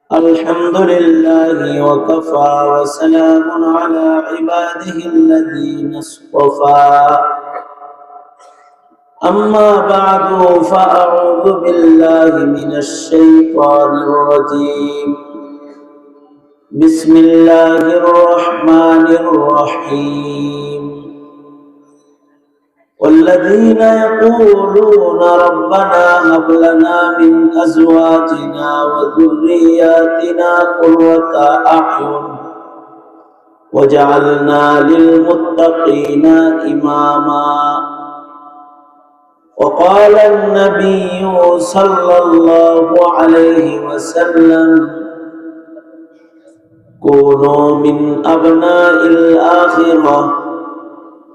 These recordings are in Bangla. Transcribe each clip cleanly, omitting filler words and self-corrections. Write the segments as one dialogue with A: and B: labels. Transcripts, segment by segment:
A: الحمد لله وكفى وسلام على عباده الذين اصطفى أما بعد فأعوذ بالله من الشيطان الرجيم بسم الله الرحمن الرحيم والذين يقولون ربنا هب لنا من أزواجنا وذرياتنا قرة أعين وجعلنا للمتقين إماما وقال النبي صلى الله عليه وسلم كونوا من أبناء الآخرة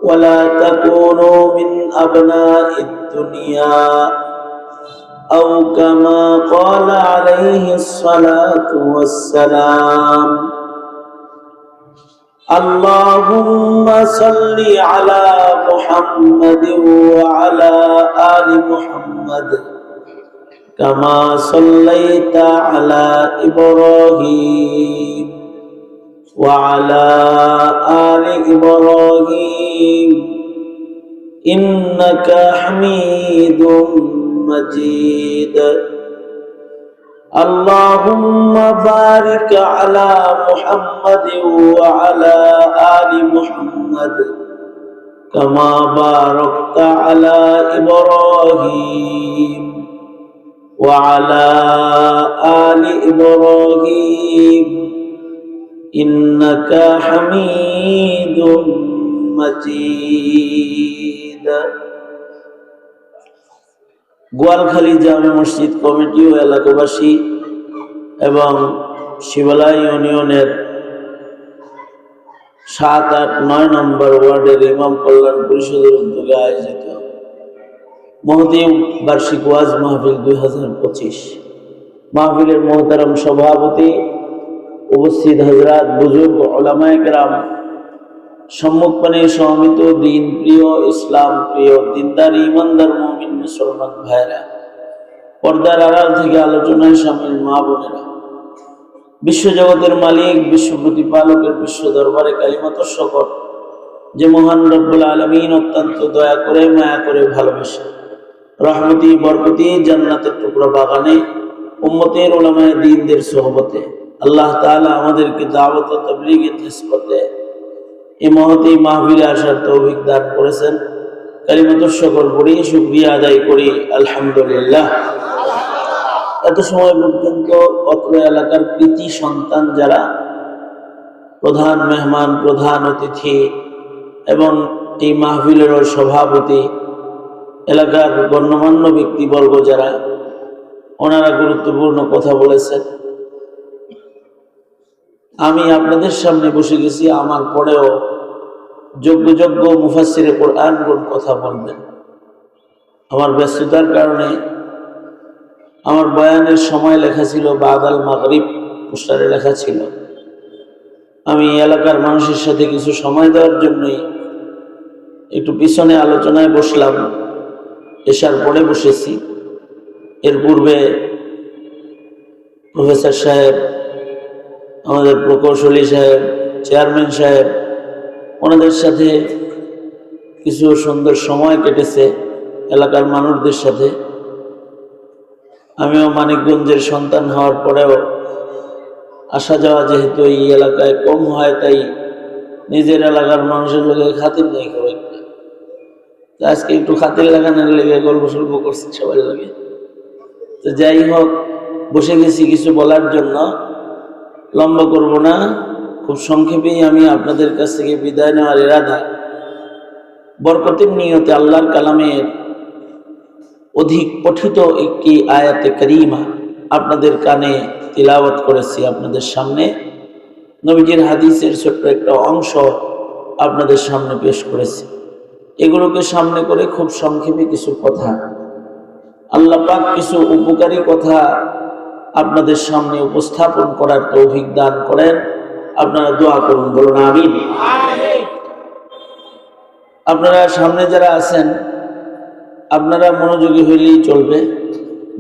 A: ولا تكونوا من أبناء الدنيا أو كما قال عليه الصلاة والسلام اللهم صل على محمد وعلى آل محمد كما صليت على إبراهيم وعلى آل إبراهيم إنك حميد مجيد اللهم بارك على محمد وعلى آل محمد كما باركت على إبراهيم وعلى آل إبراهيم إنك حميد مجيد গোয়ালখালী জামে মসজিদ কমিটি ও এলাকাবাসী এবং শিবালা ইউনিয়নের ৭, ৮, ৯ নম্বর ওয়ার্ডের ইমাম কল্যাণ পরিষদের উদ্যোগে আয়োজিত মহতী বার্ষিক ওয়াজ মাহফিল 2025 মাহফিলের মোহতারাম সভাপতি উপস্থিত হযরত বুজুর্গ উলামায়ে কেরাম সম্মুখপানে সমবেত দিন প্রিয় ইসলাম প্রিয় দিনদার ইমানদার মুমিন মুসলমান ভাইরা পর্দার আড়াল থেকে আলোচনায় শামিল মা বোনেরা বিশ্বজগতের মালিক বিশ্ব প্রতিপালকের বিশ্ব দরবারে কালিমাত শকর যে মহান রব্বুল আলামিন অত্যন্ত দয়া করে মায়া করে ভালোবেসে রহমতি বরকতি জান্নাতের টুকরা বাগানে উম্মতের উলামায়ে দ্বীনদের সোহবতে আল্লাহ তাআলা আমাদেরকে দাওয়াত ও তাবলীগের নিসবতে এই মহতী মাহফিলে আসার তৌফিক দান করেছেন। কালিমাত শুকর পড়ি, শুকরিয়া আদায় করি আলহামদুলিল্লাহ। এত সময় পর্যন্ত অত্র এলাকার কৃতি সন্তান যারা প্রধান মেহমান, প্রধান অতিথি এবং এই মাহফিলেরও সভাপতি, এলাকার গণ্যমান্য ব্যক্তিবর্গ যারা, ওনারা গুরুত্বপূর্ণ কথা বলেছেন। আমি আপনাদের সামনে বসে গেছি, আমার পরেও যোগ্য যোগ্য মুফাসসিরে কোরআনগণ কথা বলবেন। আমার ব্যস্ততার কারণে আমার বয়ানের সময় লেখা ছিল বাদাল মাগরিব, পোস্টারে লেখা ছিল। আমি এলাকার মানুষের সাথে কিছু সময় দেওয়ার জন্যই একটু পিছনে আলোচনায় বসলাম, এশার পরে বসেছি। এর পূর্বে প্রফেসর সাহেব, আমাদের প্রকৌশলী সাহেব, চেয়ারম্যান সাহেব, ওনাদের সাথে কিছু সুন্দর সময় কেটেছে এলাকার মানুষদের সাথে। আমিও মানিকগঞ্জের সন্তান হওয়ার পরেও আসা যাওয়া যেহেতু এই এলাকায় কম হয়, তাই নিজের এলাকার মানুষের লোকে খাতির নেই খুব একটা। আজকে একটু খাতির লাগানোর লেগে গল্প সল্প করছি সবার লাগে। তো যাই হোক, বসে গেছি কিছু বলার জন্য, লম্বা করব না, খুব সংক্ষেপেই আমি আপনাদের কাছ থেকে বিদায় নেওয়ার ইরাদা বরকতের নিয়তে আল্লাহর কালামের অধিক পঠিত একটি আয়াতে কারিমা আপনাদের কানে তিলাওয়াত করেছি। আপনাদের সামনে নবীজির হাদিসের ছোট্ট একটা অংশ আপনাদের সামনে পেশ করেছি। এগুলোকে সামনে করে খুব সংক্ষেপে কিছু কথা, আল্লাহ পাক কিছু উপকারী কথা আপনাদের সামনে উপস্থাপন করার তৌফিক দান করেন। আপনারা দোয়া করুন, বলুন আমিন। আপনারা সামনে যারা আছেন আপনারা মনোযোগী হইলেই চলবে,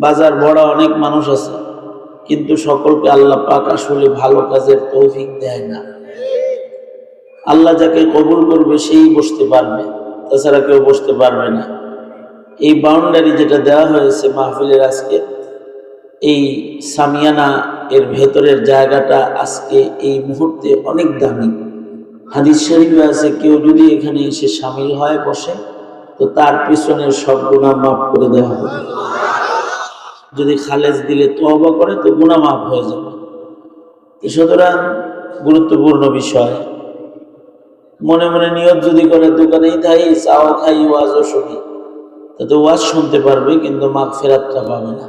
A: বাজার বড় অনেক মানুষ আছে, কিন্তু সকলকে আল্লাহ পাক আসলে ভালো কাজের তৌফিক দেয় না। আল্লাহ যাকে কবুল করবে সেই বসতে পারবে, তাছাড়া কেউ বসতে পারবে না। এই বাউন্ডারি যেটা দেওয়া হয়েছে মাহফিলের আজকে, এই সামিয়ানা এর ভেতরের জায়গাটা আজকে এই মুহূর্তে অনেক দামি। হাদিস শরীফে আছে, কেউ যদি এখানে এসে শামিল হয় বসে, তো তার পিছনের সব গুনাহ মাফ করে দেওয়া হবে। যদি খালেজ দিলে তওবা করে তো গুনাহ মাফ হয়ে যাবে। সুতরাং গুরুত্বপূর্ণ বিষয়। মনে মনে নিয়ত যদি করে দোকানেই থাই, চাও খাই, ওয়াজও শুনি, তাতে ওয়াজ শুনতে পারবে কিন্তু মাগফিরাতটা পাবে না।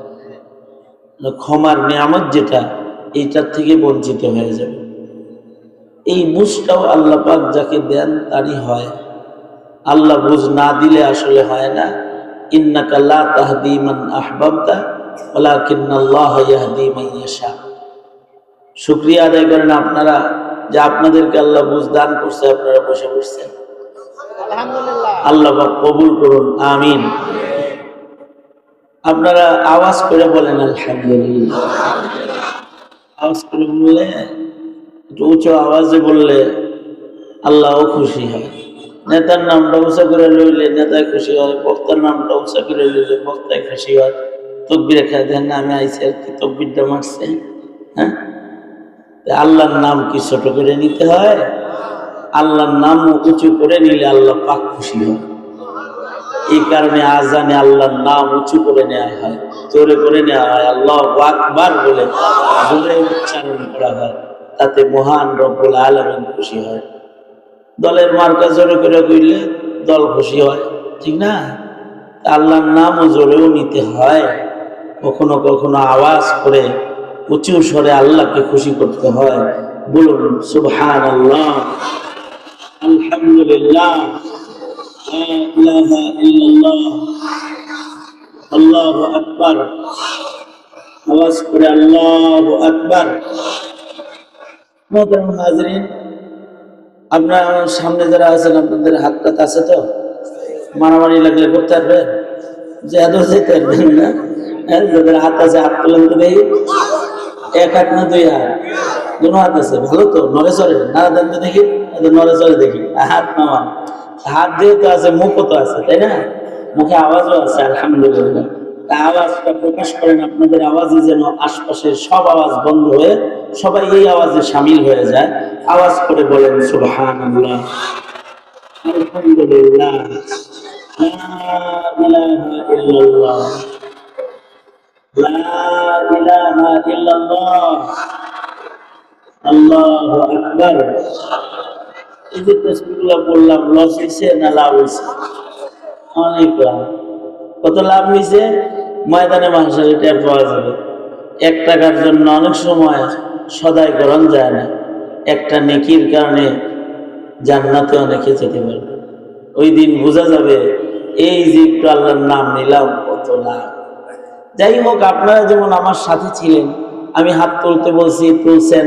A: ক্ষমার নিয়ামত যেটা, এইটার থেকে বঞ্চিত হয়ে যাবে। এই বুঝটাও আল্লাহ পাক যাকে দেন তারই হয়। আল্লাহ বুঝ না দিলে আসলে হয় না। ইন্নাকা লা তাহদি মান আহবাবতা ওয়ালাকিন্নাল্লাহা ইয়াহদি মান ইয়াশা। শুকরিয়া আদায় করেন আপনারা যে আপনাদেরকে আল্লাহ বুঝ দান করছে, আপনারা বসে বসছেন। আলহামদুলিল্লাহ, আল্লাহ পাক কবুল করুন, আমিন। আপনারা আওয়াজ করে বলেন আলহামদুলিল্লাহ। আওয়াজ করে বললে, একটু উঁচু আওয়াজে বললে আল্লাহও খুশি হয়। নেতার নামটা উঁচা করে লইলে নেতায় খুশি হয়, বক্তার নামটা উঁচা করে লইলে বক্তায় খুশি হয়। তকবির খাই দেন না, আমি আইসি আর কি তকবিরটা মারছে। হ্যাঁ, আল্লাহর নাম কি ছোট করে নিতে হয়? আল্লাহর নাম উঁচু করে নিলে আল্লাহ পাক খুশি হয়। এই কারণে আজানে আল্লাহর নাম উঁচু করে নেওয়া হয়, জোরে করে নেওয়া হয়, আল্লাহু আকবার বলে জোরে উচ্চারণ করা হয়, তাতে মহান রব্বুল আলামিন খুশি হয়। দলের মার্কা জোরে করে কইলে দল খুশি হয়, ঠিক না? আল্লাহর নামও জোরেও নিতে হয়, কখনো কখনো আওয়াজ করে উঁচু স্বরে আল্লাহকে খুশি করতে হয়। বলুন সুবহানাল্লাহ, আলহামদুলিল্লাহ, লা ইলাহা ইল্লাল্লাহ, আল্লাহু আকবার। আওয়াজ করে আল্লাহু আকবার। মোহতারাম হাজরিন, আপনার সামনে যারা আছেন আপনাদের হাতটা আছে তো? মারামারি লাগলে করতে পারবেন? যে এত যেতে পারবেন না? যাদের হাত আছে হাত তোলেন তো দেখি। এক হাত না দুই হাত? দুনো হাত আছে, ভালো তো। নড়ে চড়ে নাড়া দেন তো দেখি, নড়ে চড়ে দেখি। হাত নামা, হাত যেহেতু আছে মুখও তো আছে, তাই না? মুখে আওয়াজও আছে, আলহামদুলিল্লাহ। আওয়াজটা প্রকাশ করেন, আপনাদের আওয়াজে যেন আশপাশের সব আওয়াজ বন্ধ হয়ে সবাই এই আওয়াজে সামিল হয়ে যায়। আওয়াজ করে বলেন সুবহানাল্লাহ, আলহামদুলিল্লাহ, লা ইলাহা ইল্লাল্লাহ, লা ইলাহা ইল্লাল্লাহ, আল্লাহু আকবার। এই যে তাসবিহগুলো বললাম, লস হয়েছে না লাভ হয়েছে? অনেক লাভ। কত লাভ হয়েছে? ময়দানে মাহশারে টের পাওয়া যাবে। 1 টাকার জন্য অনেক সময় সদাই করা যায় না। একটা নেকির কারণে জান্নাতে অনেকে যেতে পারবে। ওই দিন বোঝা যাবে এই যে একটু আল্লাহর নাম নিলাম কত লাভ। যাই হোক, আপনারা যেমন আমার সাথে ছিলেন, আমি হাত তুলতে বলছি তুলছেন,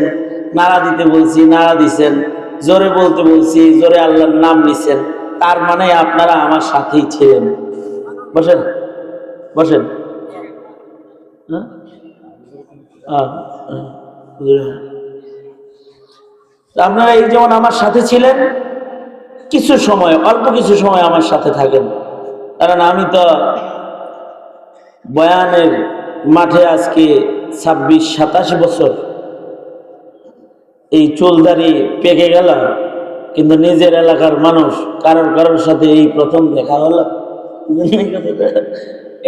A: নাড়া দিতে বলছি নাড়া দিছেন, জোরে বলতে বলছি জোরে আল্লাহর নাম নিছেন, তার মানে আপনারা আমার সাথেই ছিলেন। বসেন বসেন। আপনারা এই যেমন আমার সাথে ছিলেন, কিছু সময়, অল্প কিছু সময় আমার সাথে থাকেন। কারণ আমি তো বয়ানের মাঠে আজকে 26-27 বছর, এই চুলদারি পেকে গেল, কিন্তু নিজের এলাকার মানুষ কারোর সাথে এই প্রথম দেখা হলো।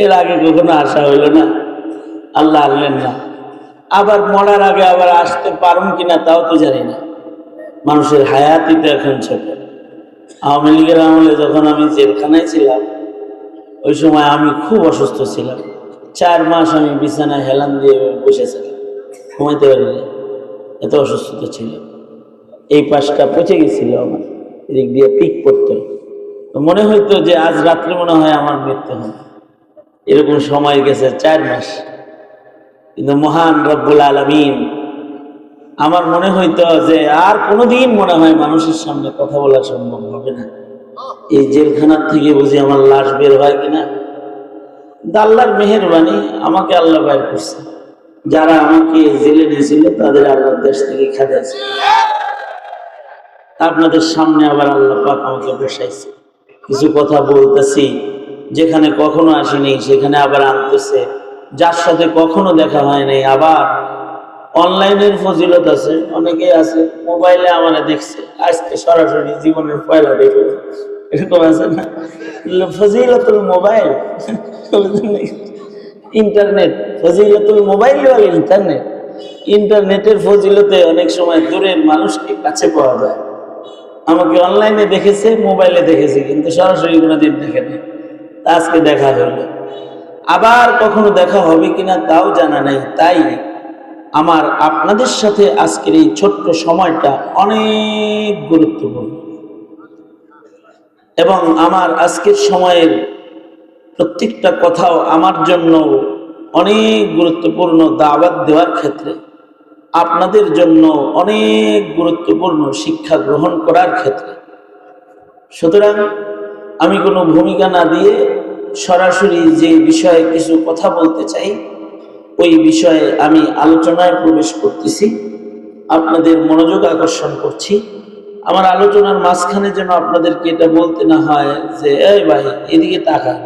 A: এর আগে কখনো আসা হইল না, আল্লাহ আনলেন না। আবার মরার আগে আবার আসতে পারুন কিনা তাও তো জানি না। মানুষের হায়াতই তো এখন ছোট। আওয়ামী লীগের আমলে যখন আমি জেলখানায় ছিলাম, ওই সময় আমি খুব অসুস্থ ছিলাম। 4 মাস আমি বিছানায় হেলান দিয়ে বসেছিলাম, ঘুমাইতে পারিনি, এত অসুস্থতা ছিল। এই পাশটা পচে গেছিল আমার, এদিক দিয়ে পিক পড়তো। মনে হইতো যে আজ রাত্রে মনে হয় আমার মৃত্যু হবে। এরকম সময় গেছে 4 মাস। কিন্তু মহান রব্বুল আলামিন, আমার মনে হইতো যে আর কোনোদিন মনে হয় মানুষের সামনে কথা বলা সম্ভব হবে না। এই জেলখানার থেকে বুঝি আমার লাশ বের হয় কিনা। আল্লাহর মেহেরবানি, আমাকে আল্লাহ বাইর করছে। যারা আমাকে জেলে নিয়েছিল তাদের আল্লাহ দেশ থেকে খেদাইছে। আপনাদের সামনে আবার আল্লাহ পাক আমাকে বসাইছে, কিছু কথা বলতেছি, যেখানে কখনো আসিনি সেখানে আবার আনতেছে, যার সাথে কখনো দেখা হয় নাই। আবার অনলাইনের ফজিলত আছে, অনেকে আছে মোবাইলে আমার দেখছে, আজকে সরাসরি জীবনের পয়লা দেখে, এরকম আছে না ফজিলতুল মোবাইল, ইন্টারনেট, ফজিলতুল মোবাইল ওয়াল ইন্টারনেট। ইন্টারনেটের ফজিলতে অনেক সময় দূরের মানুষকে কাছে পাওয়া যায়। আমাকে অনলাইনে দেখেছে, মোবাইলে দেখেছে, কিন্তু সরাসরি কোনোদিন দেখে নেই। আজকে দেখা হলো, আবার কখনো দেখা হবে কিনা তাও জানা নেই। তাই আমার আপনাদের সাথে আজকের এই ছোট্ট সময়টা অনেক গুরুত্বপূর্ণ, এবং আমার আজকের সময়ের প্রত্যেকটা কথাও আমার জন্য অনেক গুরুত্বপূর্ণ। দাওয়াত দেওয়ার ক্ষেত্রে, আপনাদের জন্য অনেক গুরুত্বপূর্ণ, শিক্ষা গ্রহণ করার ক্ষেত্রে। সুতরাং আমি কোনো ভূমিকা না দিয়ে সরাসরি যে বিষয়ে কিছু কথা বলতে চাই, ওই বিষয়ে আমি আলোচনায় প্রবেশ করতেছি, আপনাদের মনোযোগ আকর্ষণ করছি। আমার আলোচনার মাঝখানে যেন আপনাদেরকে এটা বলতে না হয় যে এই ভাই এদিকে তাকান,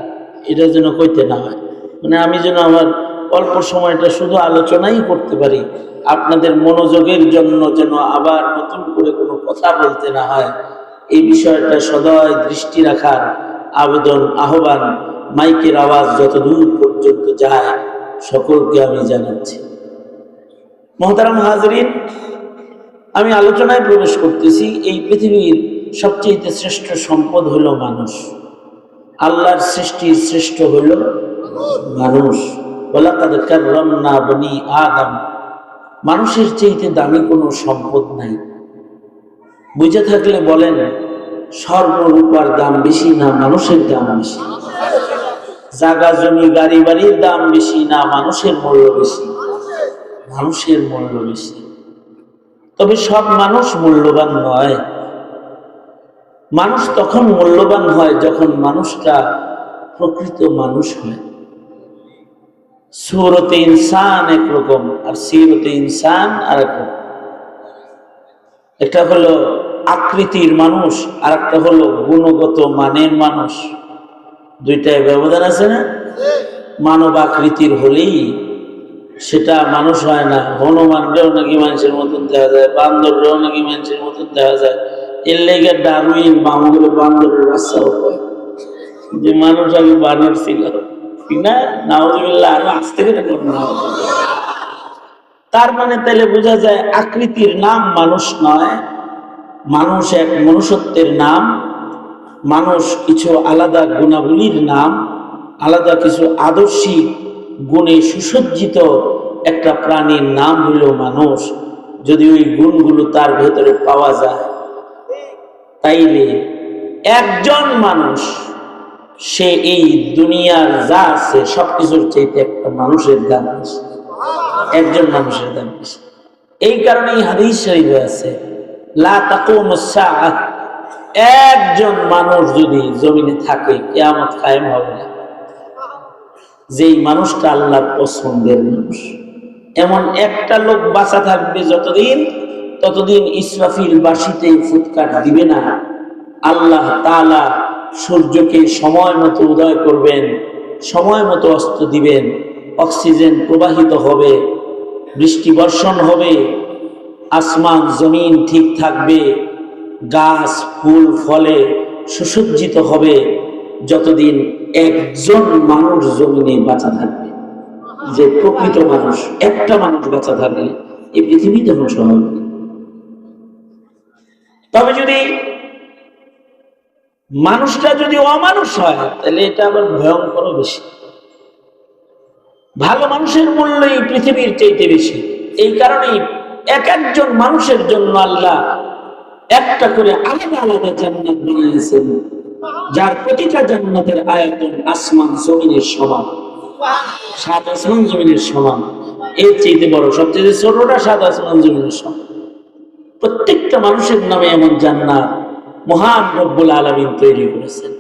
A: এটা যেন কইতে না হয়। মানে আমি যেন আমার অল্প সময়টা শুধু আলোচনাই করতে পারি, আপনাদের মনোযোগের জন্য যেন আবার নতুন করে কোনো কথা বলতে না হয়, এই বিষয়টা সদয় দৃষ্টি রাখার আবেদন, আহ্বান, মাইকের আওয়াজ যত দূর পর্যন্ত যায় সকলকে আমি জানাচ্ছি। মোহতারাম হাজরিন, আমি আলোচনায় প্রবেশ করতেছি। এই পৃথিবীর সবচেয়ে শ্রেষ্ঠ সম্পদ হলো মানুষ। আল্লাহর সৃষ্টির শ্রেষ্ঠ হইল মানুষ। ওয়ালাকাদ কাররামনা বনি আদম। মানুষের চাইতে দামি কোনো সম্পদ নাই। বুঝে থাকলে বলেন, স্বর্ণ রূপার দাম বেশি না মানুষের দাম বেশি? জাগা জমি গাড়ি বাড়ির দাম বেশি না মানুষের মূল্য বেশি? মানুষের মূল্য বেশি। তবে সব মানুষ মূল্যবান নয়। মানুষ তখন মূল্যবান হয় যখন মানুষটা প্রকৃত মানুষ হয়। সূরতে ইনসান একরকম আর সিরতে ইনসান আর একরকম। একটা হলো আকৃতির মানুষ, আর একটা হলো গুণগত মানের মানুষ। দুইটাই ব্যবধান আছে না? মানব আকৃতির হলেই সেটা মানুষ হয় না। হনুমানরাও নাকি মানুষের মতন দেখা যায়, বান্দররাও নাকি মানুষের মতন দেখা যায়। এর লেগে ডারউইন বামগুলো বান্দরের বাচ্চাও হয়, যে মানুষ আগে বানর ছিল, ঠিক না? নাউজুবিল্লাহ, আরো আসতে গেলে তার মানে তাহলে বোঝা যায় আকৃতির নাম মানুষ নয়, মানুষ এক মনুষ্যত্বের নাম। মানুষ কিছু আলাদা গুণাবলীর নাম, আলাদা কিছু আদর্শিক গুণে সুসজ্জিত একটা প্রাণীর নাম হলো মানুষ। যদি ওই গুণগুলো তার ভেতরে পাওয়া যায়, তাইলে একজন মানুষ, সে এই দুনিয়ার যা আছে সবকিছুর চাইতে একটা মানুষের দাম বেশি, একজন মানুষের দাম বেশি। এই কারণেই হাদিস শরীফে আছে, লা তাকুমুস সাআহ, একজন মানুষ যদি জমিনে থাকে কিয়ামত কায়েম হবে না। যেই মানুষটা আল্লাহর পছন্দের মানুষ, এমন একটা লোক বাঁচা থাকবে যতদিন, ততদিন ইসরাফিল বাঁশিতে ফুৎকার দিবে না। আল্লাহ তাআলা সূর্যকে সময় মতো উদয় করবেন, সময় মতো অস্ত দিবেন, অক্সিজেন প্রবাহিত হবে, বৃষ্টি বর্ষণ হবে, আসমান জমিন ঠিক থাকবে, গাছ ফুল ফলে সুসজ্জিত হবে, যতদিন একজন মানুষ জমিনে বাঁচা থাকবে। যে প্রকৃত মানুষ, একটা মানুষ বাঁচা থাকলে এই পৃথিবী ধ্বংস হবে। তবে যদি মানুষটা যদি অমানুষ হয়, তাহলে এটা আবার ভয়ঙ্কর বেশি। ভালো মানুষের মূল্য এই পৃথিবীর চাইতে বেশি। এই কারণেই এক একজন মানুষের জন্য আল্লাহ একটা করে আলাদা আলাদা জান্নাত বানিয়েছেন, যার প্রতিটা জান্নাতের আয়তন আসমান জমিনের সমান। 7 আসমান জমিনের সমান, এর চাইতে বড় সবচেয়ে ছোটটা 7 আসমান জমিনের সমান। প্রত্যেকটা মানুষের নামে এমন জান্নাত মহান রব্বুল আলামিন তৈরি করেছেন,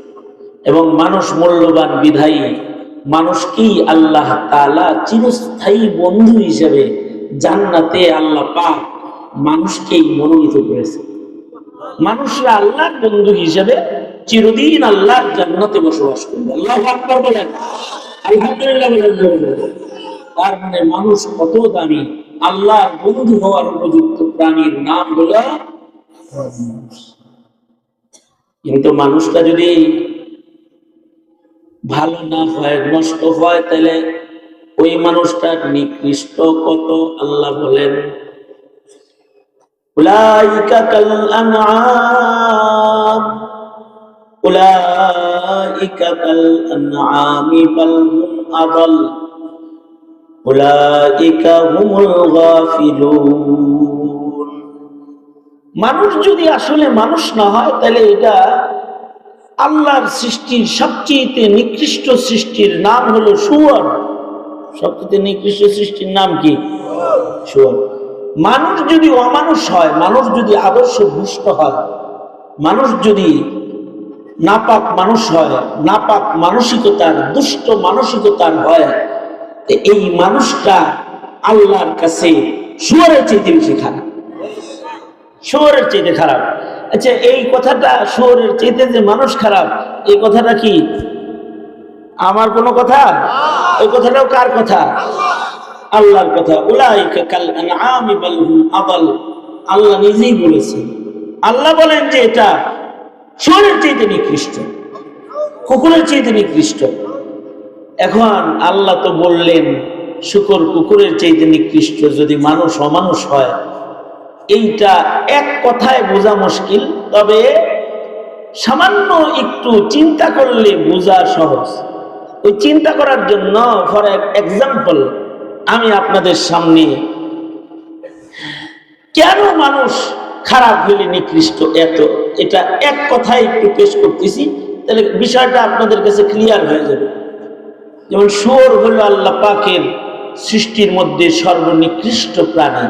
A: এবং মানুষ মূল্যবান বিধায়ী মানুষকেই আল্লাহ তাআলা চিরস্থায়ী বন্ধু হিসেবে জান্নাতে আল্লাহ পাক মানুষকেই মনোনীত করেছে। মানুষরা আল্লাহর বন্ধু হিসেবে চিরদিন আল্লাহর জান্নাতে বসবাস করবে। আল্লাহু আকবার বলেন, আলহামদুলিল্লাহ বলেন। তার মানে মানুষ কত দামি, আল্লাহর বন্ধু হওয়ার উপযুক্ত প্রাণীর নাম হলো মানুষ। কিন্তু মানুষটা যদি ভালো না হয়, নষ্ট হয়, তাহলে ওই মানুষটার নিকৃষ্ট কত। আল্লাহ বলেন উলাইকা কাল আনআম উলাইকা কাল আনআমি বাল হুম আদাল উলাইকা হুমুল গাফিলুন। মানুষ যদি আসলে মানুষ না হয়, তাহলে এটা আল্লাহর সৃষ্টির সবচেয়ে নিকৃষ্ট সৃষ্টির নাম হলো শুয়োর। সবচেয়ে নিকৃষ্ট সৃষ্টির নাম কি? শুয়োর। মানুষ যদি অমানুষ হয়, মানুষ যদি আদর্শ ভ্রষ্ট হয়, মানুষ যদি নাপাক মানুষ হয়, নাপাক মানসিকতার, দুষ্ট মানসিকতার হয়, এই মানুষটা আল্লাহর কাছে শুয়োরের চাইতে বেশি খারাপ, শুয়োরের চাইতে খারাপ। আচ্ছা, এই কথাটা শুয়োরের চাইতে যে মানুষ খারাপ, এই কথাটা কি আমার কোনো কথা? এই কথাটাও কার কথা? আল্লাহর কথা। উলাইকা কাল আনআমি বাল হুম আদাল। আল্লাহ নিজেই বলেছেন। আল্লাহ বলেন যে এটা শুয়োরের চাইতে নিকৃষ্ট, কুকুরের চাইতে নিকৃষ্ট। এখন আল্লাহ তো বললেন শুকর কুকুরের চাইতে নিকৃষ্ট, যদি মানুষ অমানুষ হয়, এইটা এক কথায় বোঝা মুশকিল, তবে সামান্য একটু চিন্তা করলে বোঝা সহজ। ওই চিন্তা করার জন্য ফর এক্সাম্পল আমি আপনাদের সামনে কেন মানুষ খারাপ হলে নিকৃষ্ট এটা এক কথায় একটু পেশ করতেছি, তাহলে বিষয়টা আপনাদের কাছে ক্লিয়ার হয়ে যাবে। যেমন শুয়োর হলো আল্লাহ পাকের সৃষ্টির মধ্যে সর্বনিকৃষ্ট প্রাণী।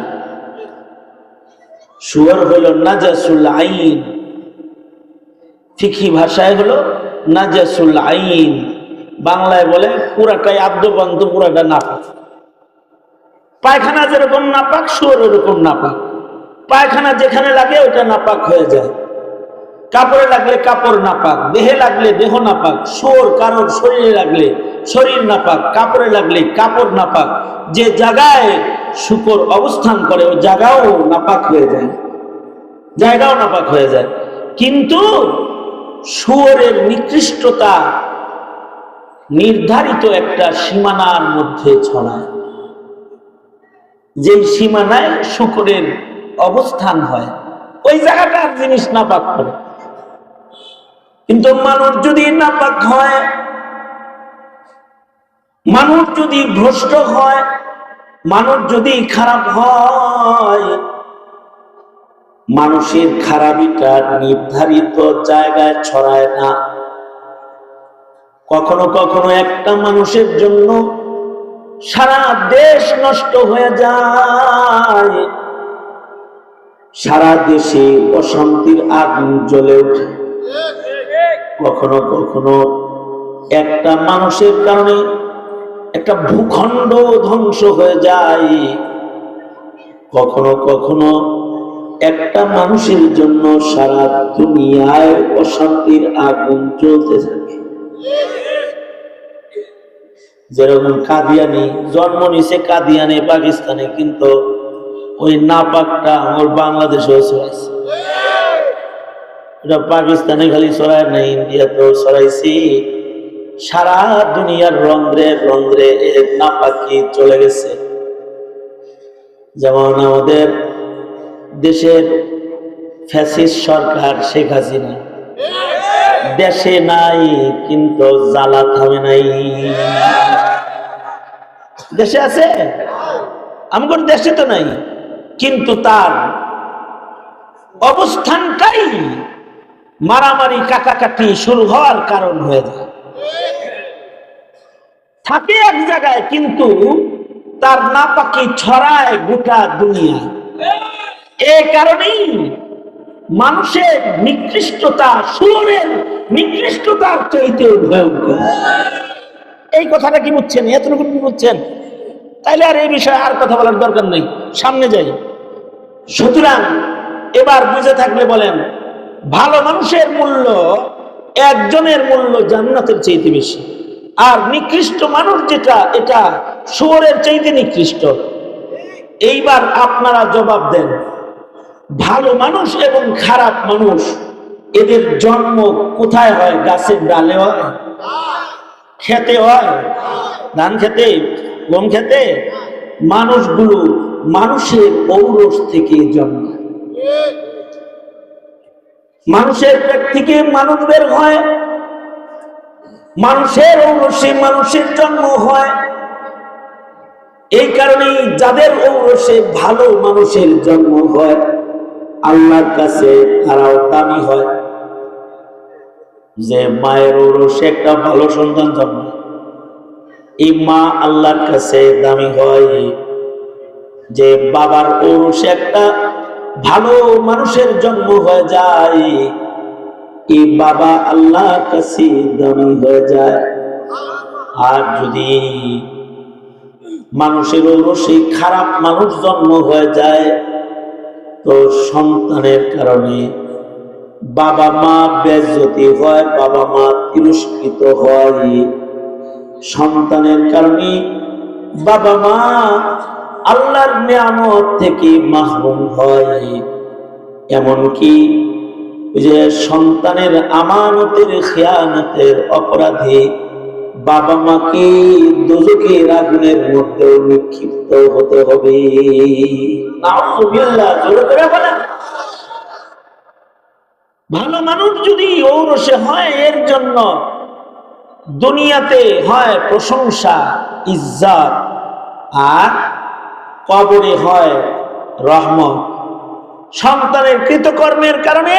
A: শুয়োর হলো নাজাসুল আইন, ফিকহি ভাষায় হলো নাজাসুল আইন, বাংলায় বলে পুরাটাই আদ্যপান্ত, পুরাটা নাপাক। পায়খানা যেরকম নাপাক, শুয়োর ওরকম নাপাক। পায়খানা যেখানে লাগে ওটা নাপাক হয়ে যায়, কাপড়ে লাগলে কাপড় নাপাক, দেহে লাগলে দেহ নাপাক। শুয়োর কারোর শরীরে লাগলে শরীর নাপাক, কাপড়ে লাগলে কাপড় নাপাক। যে জায়গায় শুকর অবস্থান করে ওই জায়গাও নাপাক হয়ে যায়, জায়গাও নাপাক হয়ে যায়। কিন্তু শুয়োরের নিকৃষ্টতা নির্ধারিত একটা সীমানার মধ্যে ছড়ায়, যে সীমানায় শুকরের অবস্থান হয়, ওই জায়গাটার জিনিস নাপাক করে। কিন্তু মানুষ যদি নাপাক হয়, মানুষ যদি ভ্রষ্ট হয়, মানুষ যদি খারাপ হয়, মানুষের খারাপিটা নির্ধারিত জায়গায় ছড়ায় না। কখনো কখনো একটা মানুষের জন্য সারা দেশ নষ্ট হয়ে যায়, সারা দেশে অশান্তির আগুন জ্বলে ওঠে। কখনো কখনো একটা মানুষের কারণে একটা ভূখণ্ড ধ্বংস হয়ে যায়। কখনো কখনো একটা মানুষের জন্য সারা দুনিয়ায় অশান্তির আগুন জ্বলতে থাকে। যেরকম কাদিয়ানি জন্ম নিছে কাদিয়ানি পাকিস্তানে, কিন্তু ওই নাপাকটা আমার বাংলাদেশেও ছড়াইছে। এটা পাকিস্তানে খালি ছড়ায় না, ইন্ডিয়াতেও ছড়াইছি। সারা দুনিয়ার রন্ধ্রে রন্ধ্রে এর নাপাকি চলে গেছে। যেমন আমাদের দেশের ফ্যাসিস্ট সরকার শেখ হাসিনা দেশে নাই, কিন্তু জ্বালা থামে নাই। দেশে আছে, আমার দেশে তো নাই, কিন্তু তার অবস্থানটাই মারামারি কাটাকাটি শুরু হওয়ার কারণ হয়ে যায়। থাকে এক জায়গায়, কিন্তু তার নাপাকি ছড়ায় গোটা দুনিয়া। এই কারণেই মানুষের নিকৃষ্টতা শুয়োরের নিকৃষ্টতার চাইতে ভয়ঙ্কর।
B: এই কথাটা কি বুঝছেন? এতটুকু কি বুঝছেন? তাইলে আর এই বিষয়ে আর কথা বলার দরকার নেই, সামনে যাই। সুতরাং এবার বুঝে থাকলে বলেন, ভালো মানুষের মূল্য, একজনের মূল্য জান্নাতের চাইতে বেশি। আর নিকৃষ্ট মানুষ যেটা, এটা শুয়োরের চাইতে নিকৃষ্ট। এইবার আপনারা জবাব দেন, ভালো মানুষ এবং খারাপ মানুষ এদের জন্ম কোথায় হয়? গাছের ডালে হয়? খেতে হয়? ধান খেতে, গম খেতে? মানুষগুলো মানুষের ঔরস থেকে জন্মায়। মানুষের পেট থেকে মানুষ বের হয়, মানুষের ঔরসে মানুষের জন্ম হয়। এই কারণেই যাদের ঔরসে ভালো মানুষের জন্ম হয়, আল্লাহর কাছে তারাও দামি হয়। যে মায়ের ঔরসে একটা ভালো সন্তান জন্ম, এই মা আল্লাহর কাছে দামি হয়। যে বাবার ঔরসে একটা ভালো মানুষের জন্ম হয়ে যায়, এই বাবা আল্লাহর কাছে দামি হয়ে যায়। আর যদি মানুষের ঔরসে খারাপ মানুষ জন্ম হয়ে যায়, তো সন্তানের কারণে বাবা মা বেইজ্জতি হয়, বাবা মা তিরস্কৃত হয়। সন্তানের কারণে বাবা মা আল্লাহর নিয়ামত থেকে মাহরুম হয়। এমনকি যে সন্তানের আমানতের খেয়ানতের অপরাধে বাবা মাকে দোজখের আগুনের মধ্যে নিক্ষিপ্ত হতে হবে। নাউযুবিল্লাহ, জোরে করে বলেন। ভালো মানুষ যদি ঔরসে হয়, এর জন্য দুনিয়াতে হয় প্রশংসা, ইজ্জত, আর কবরে হয় রহমত। সন্তানের কৃতকর্মের কারণে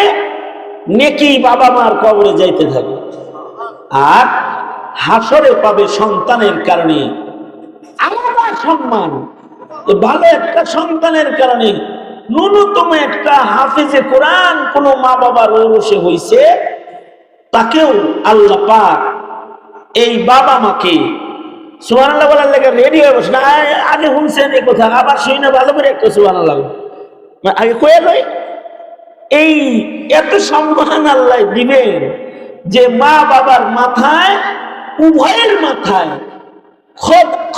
B: নেকি বাবা মার কবরে যাইতে থাকে, আর হাসরে পাবে সন্তানের কারণে আলাদা সম্মান। ভালো একটা সন্তানের কারণে ন্যূনতম একটা হাফেজে কোরআন কোন মা বাবার ঔরসে হইছে, তাকেও আল্লাহ পাক এই বাবা মাকে সুবহানাল্লাহ বলার লেগে রেডি হয়ে বসে না। আগে শুনছেন এই কথা, আবার শুই না, ভালো করে একটা সুবহানাল্লাহ আগে কয়ে লই। এই এত সম্মান আল্লাহ দিবেন যে মা বাবার মাথায়, উভয়ের মাথায়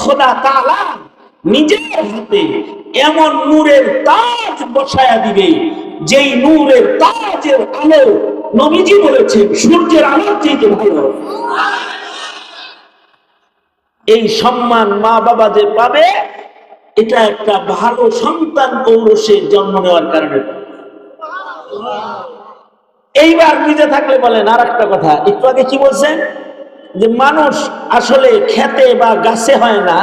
B: খোদা তাআলা নিজের হাতে এমন নূরের তাজ বসায়া দিবে, যেই নূরের তাজের আলো নবীজি বলেছেন সূর্যের আলোর চেয়ে ভালো। এই সম্মান মা বাবা যে পাবে, এটা একটা ভালো সন্তান ঔরসে জন্ম নেওয়ার কারণে। এইবার বুঝে থাকলে বলেন আর একটা কথা, একটু আগে কি বলছেন যে মানুষ আসলে খেতে বা গাছে হয় না,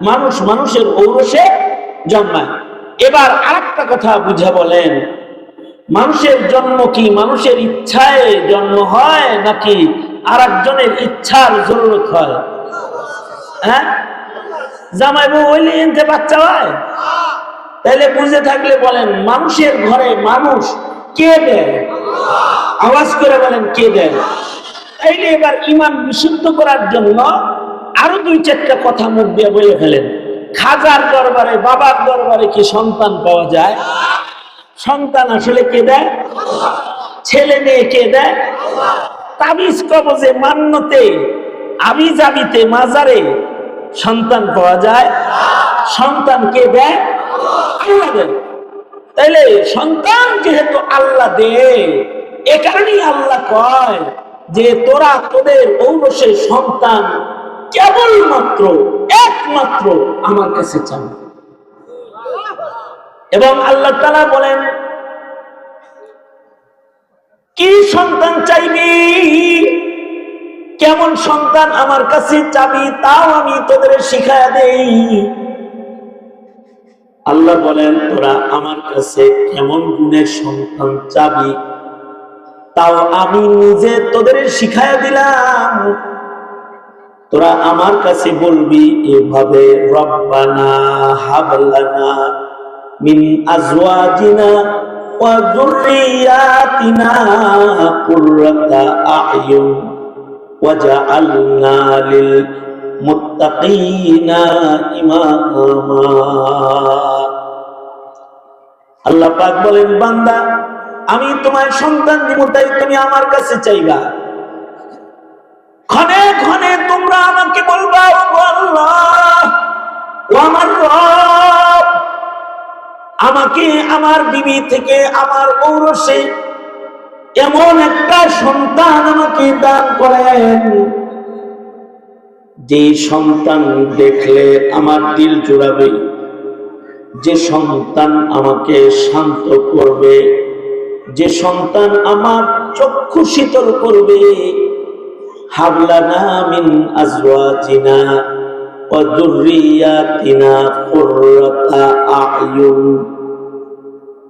B: মানুষ মানুষের ঔরসে জন্মায়। এবার আরেকটা কথা বুঝে বলেন, মানুষের জন্ম কি মানুষের ইচ্ছায় জন্ম হয়, নাকি আরেকজনের ইচ্ছার জরুরত হয়? হ্যাঁ, জামাই বউ হইলে এনতে বাচ্চা হয়? তাহলে বুঝে থাকলে বলেন, মানুষের ঘরে মানুষ কে দেয়? আওয়াজ করে বলেন, কে দেয়? তাইলে এবার ইমান বিশুদ্ধ করার জন্য আরো দুই চারটা কথা মুখ দিয়ে বলে ফেলেন। খাজার দরবারে, বাবার দরবারে কি সন্তান পাওয়া যায়? সন্তান আসলে কে দেয়? ছেলে মেয়ে কে দেয়? তাবিজ কবজে, মান্যতে, আবিজাবিতে, মাজারে সন্তান পাওয়া যায়? সন্তান কে দেয়? আল্লাহ দেয়। তাইলে সন্তান যেহেতু আল্লাহ দেয়, এ কারণেই আল্লাহ কয় যে তোরা তোদের ঔরসে সন্তান কেবলমাত্র একমাত্র আমার কাছে চান। এবং আল্লাহ তাআলা বলেন, কি সন্তান চাইবি, কেমন সন্তান আমার কাছে চাবি, তাও আমি তোদের শিখায়া দেই। আল্লাহ বলেন, তোরা আমার কাছে কেমন গুণের সন্তান চাবি, তাও আমি নিজে তোদের শিখায়া দিলাম। তোরা আমার কাছে বলবি এভাবে, রব্বানা হাবলানা মিন আজওয়াজিনা ওয়া যুররিয়াতিনা কুররাতা আ'য়ুন ওয়াজআলনা লিল মুত্তাকিনা ইমামা। আল্লাহ পাক বলেন, বান্দা আমি তোমায় সন্তান দিব, তাই তুমি আমার কাছে চাইবা। ক্ষণে ক্ষণে তোমরা আমাকে বলবা, ও আল্লাহ, ও আমার রব, আমাকে আমার বিবি থেকে আমার ঔরসে এমন একটা সন্তান আমাকে দান করেন, যে সন্তান দেখলে আমার দিল জুড়াবে, যে সন্তান আমাকে শান্ত করবে, যে সন্তান আমার চক্ষু শীতল করবে। হাবলানা মিন আজওয়াজিনা ওয়া যুররিয়াতিনা কুররাতা আ'য়ুন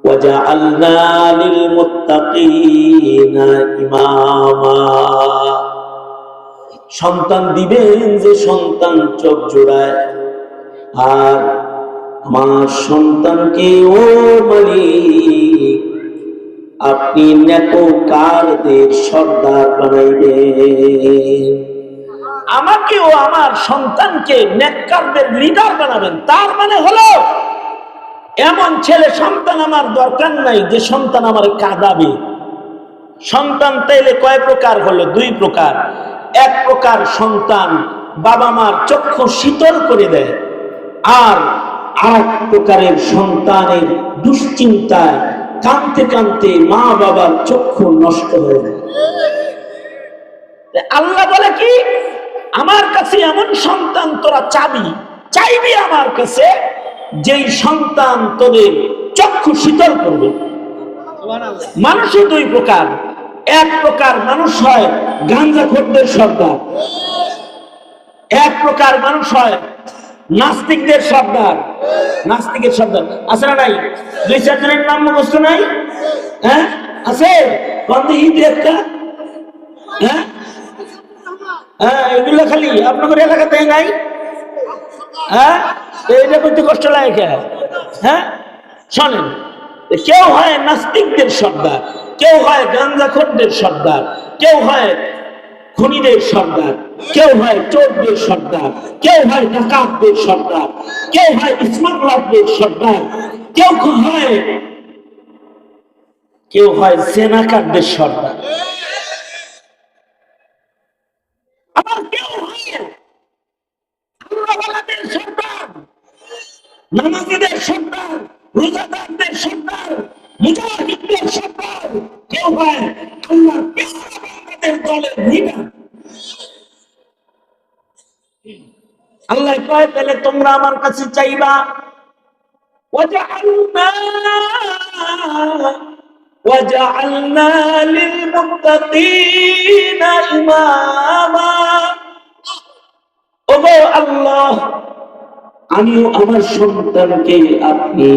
B: ওয়াজআলনা লিল মুত্তাকিনা ইমামা। সন্তান দিবেন যে সন্তান চোখ জোড়ায়, আর আমার সন্তানকে ও মালিক আপনি নেককারদের সর্দার বানাইবেন, আমাকেও আমার সন্তানকে নেককারদের লিডার বানাবেন। তার মানে হলো এমন ছেলে সন্তান আমার দরকার নাই যে সন্তান আমার কাঁদাবে। সন্তান তাইলে কয় প্রকার হলো? দুই প্রকার। এক প্রকার সন্তান বাবা মার চক্ষু শীতল করে দেয়, আর আরেক প্রকারের সন্তানের দুশ্চিন্তায় কাঁদতে কাঁদতে মা বাবার চক্ষু নষ্ট হয়ে যায়। আল্লাহ বলে কি, আমার কাছে এমন সন্তান তোরা চাইবি আমার কাছে, যেই সন্তান তোদের চক্ষু শীতল করবে। মানুষই দুই প্রকার। এক প্রকার মানুষ হয় গাঁজাখোরদের সর্দার, এক প্রকার মানুষ হয় নাস্তিকদের সর্দার। নাস্তিকের সর্দার আছে না নাই? দুই চারজনের নাম মুখস্থ নাই? হ্যাঁ আছে। কন্দিহিতে একটা, হ্যাঁ হ্যাঁ, এগুলো খালি আপনাদের এলাকাতে নাই? হ্যাঁ, এইটা করতে কষ্ট লাগে। হ্যাঁ শোনেন, কেউ হয় নাস্তিকদের সর্দার, কেউ হয় গাঁজাখোরদের সর্দার, কেউ হয় খুনিদের সর্দার, কেউ হয় চোরদের সর্দার, কেউ হয় ডাকাতদের সর্দার, কেউ হয় স্মাগলারদের সর্দার, কেউ হয় জেনাকারদের সর্দার, আবার কেউ হয় আল্লাহওয়ালাদের সর্দার, নামাজীদের সর্দার, রোজাদারদের সর্দার, মুজাহিদদের সর্দার, কেউ হয় আল্লাহর পেয়ারাদের দলের লিডার। আল্লাহ কয়, তাহলে তোমরা আমার কাছে চাইবা। ওয়াজআলনা লিল মুত্তাকিনা ইমামা। ওগো আল্লাহ, আমিও আমার সন্তানকে আপনি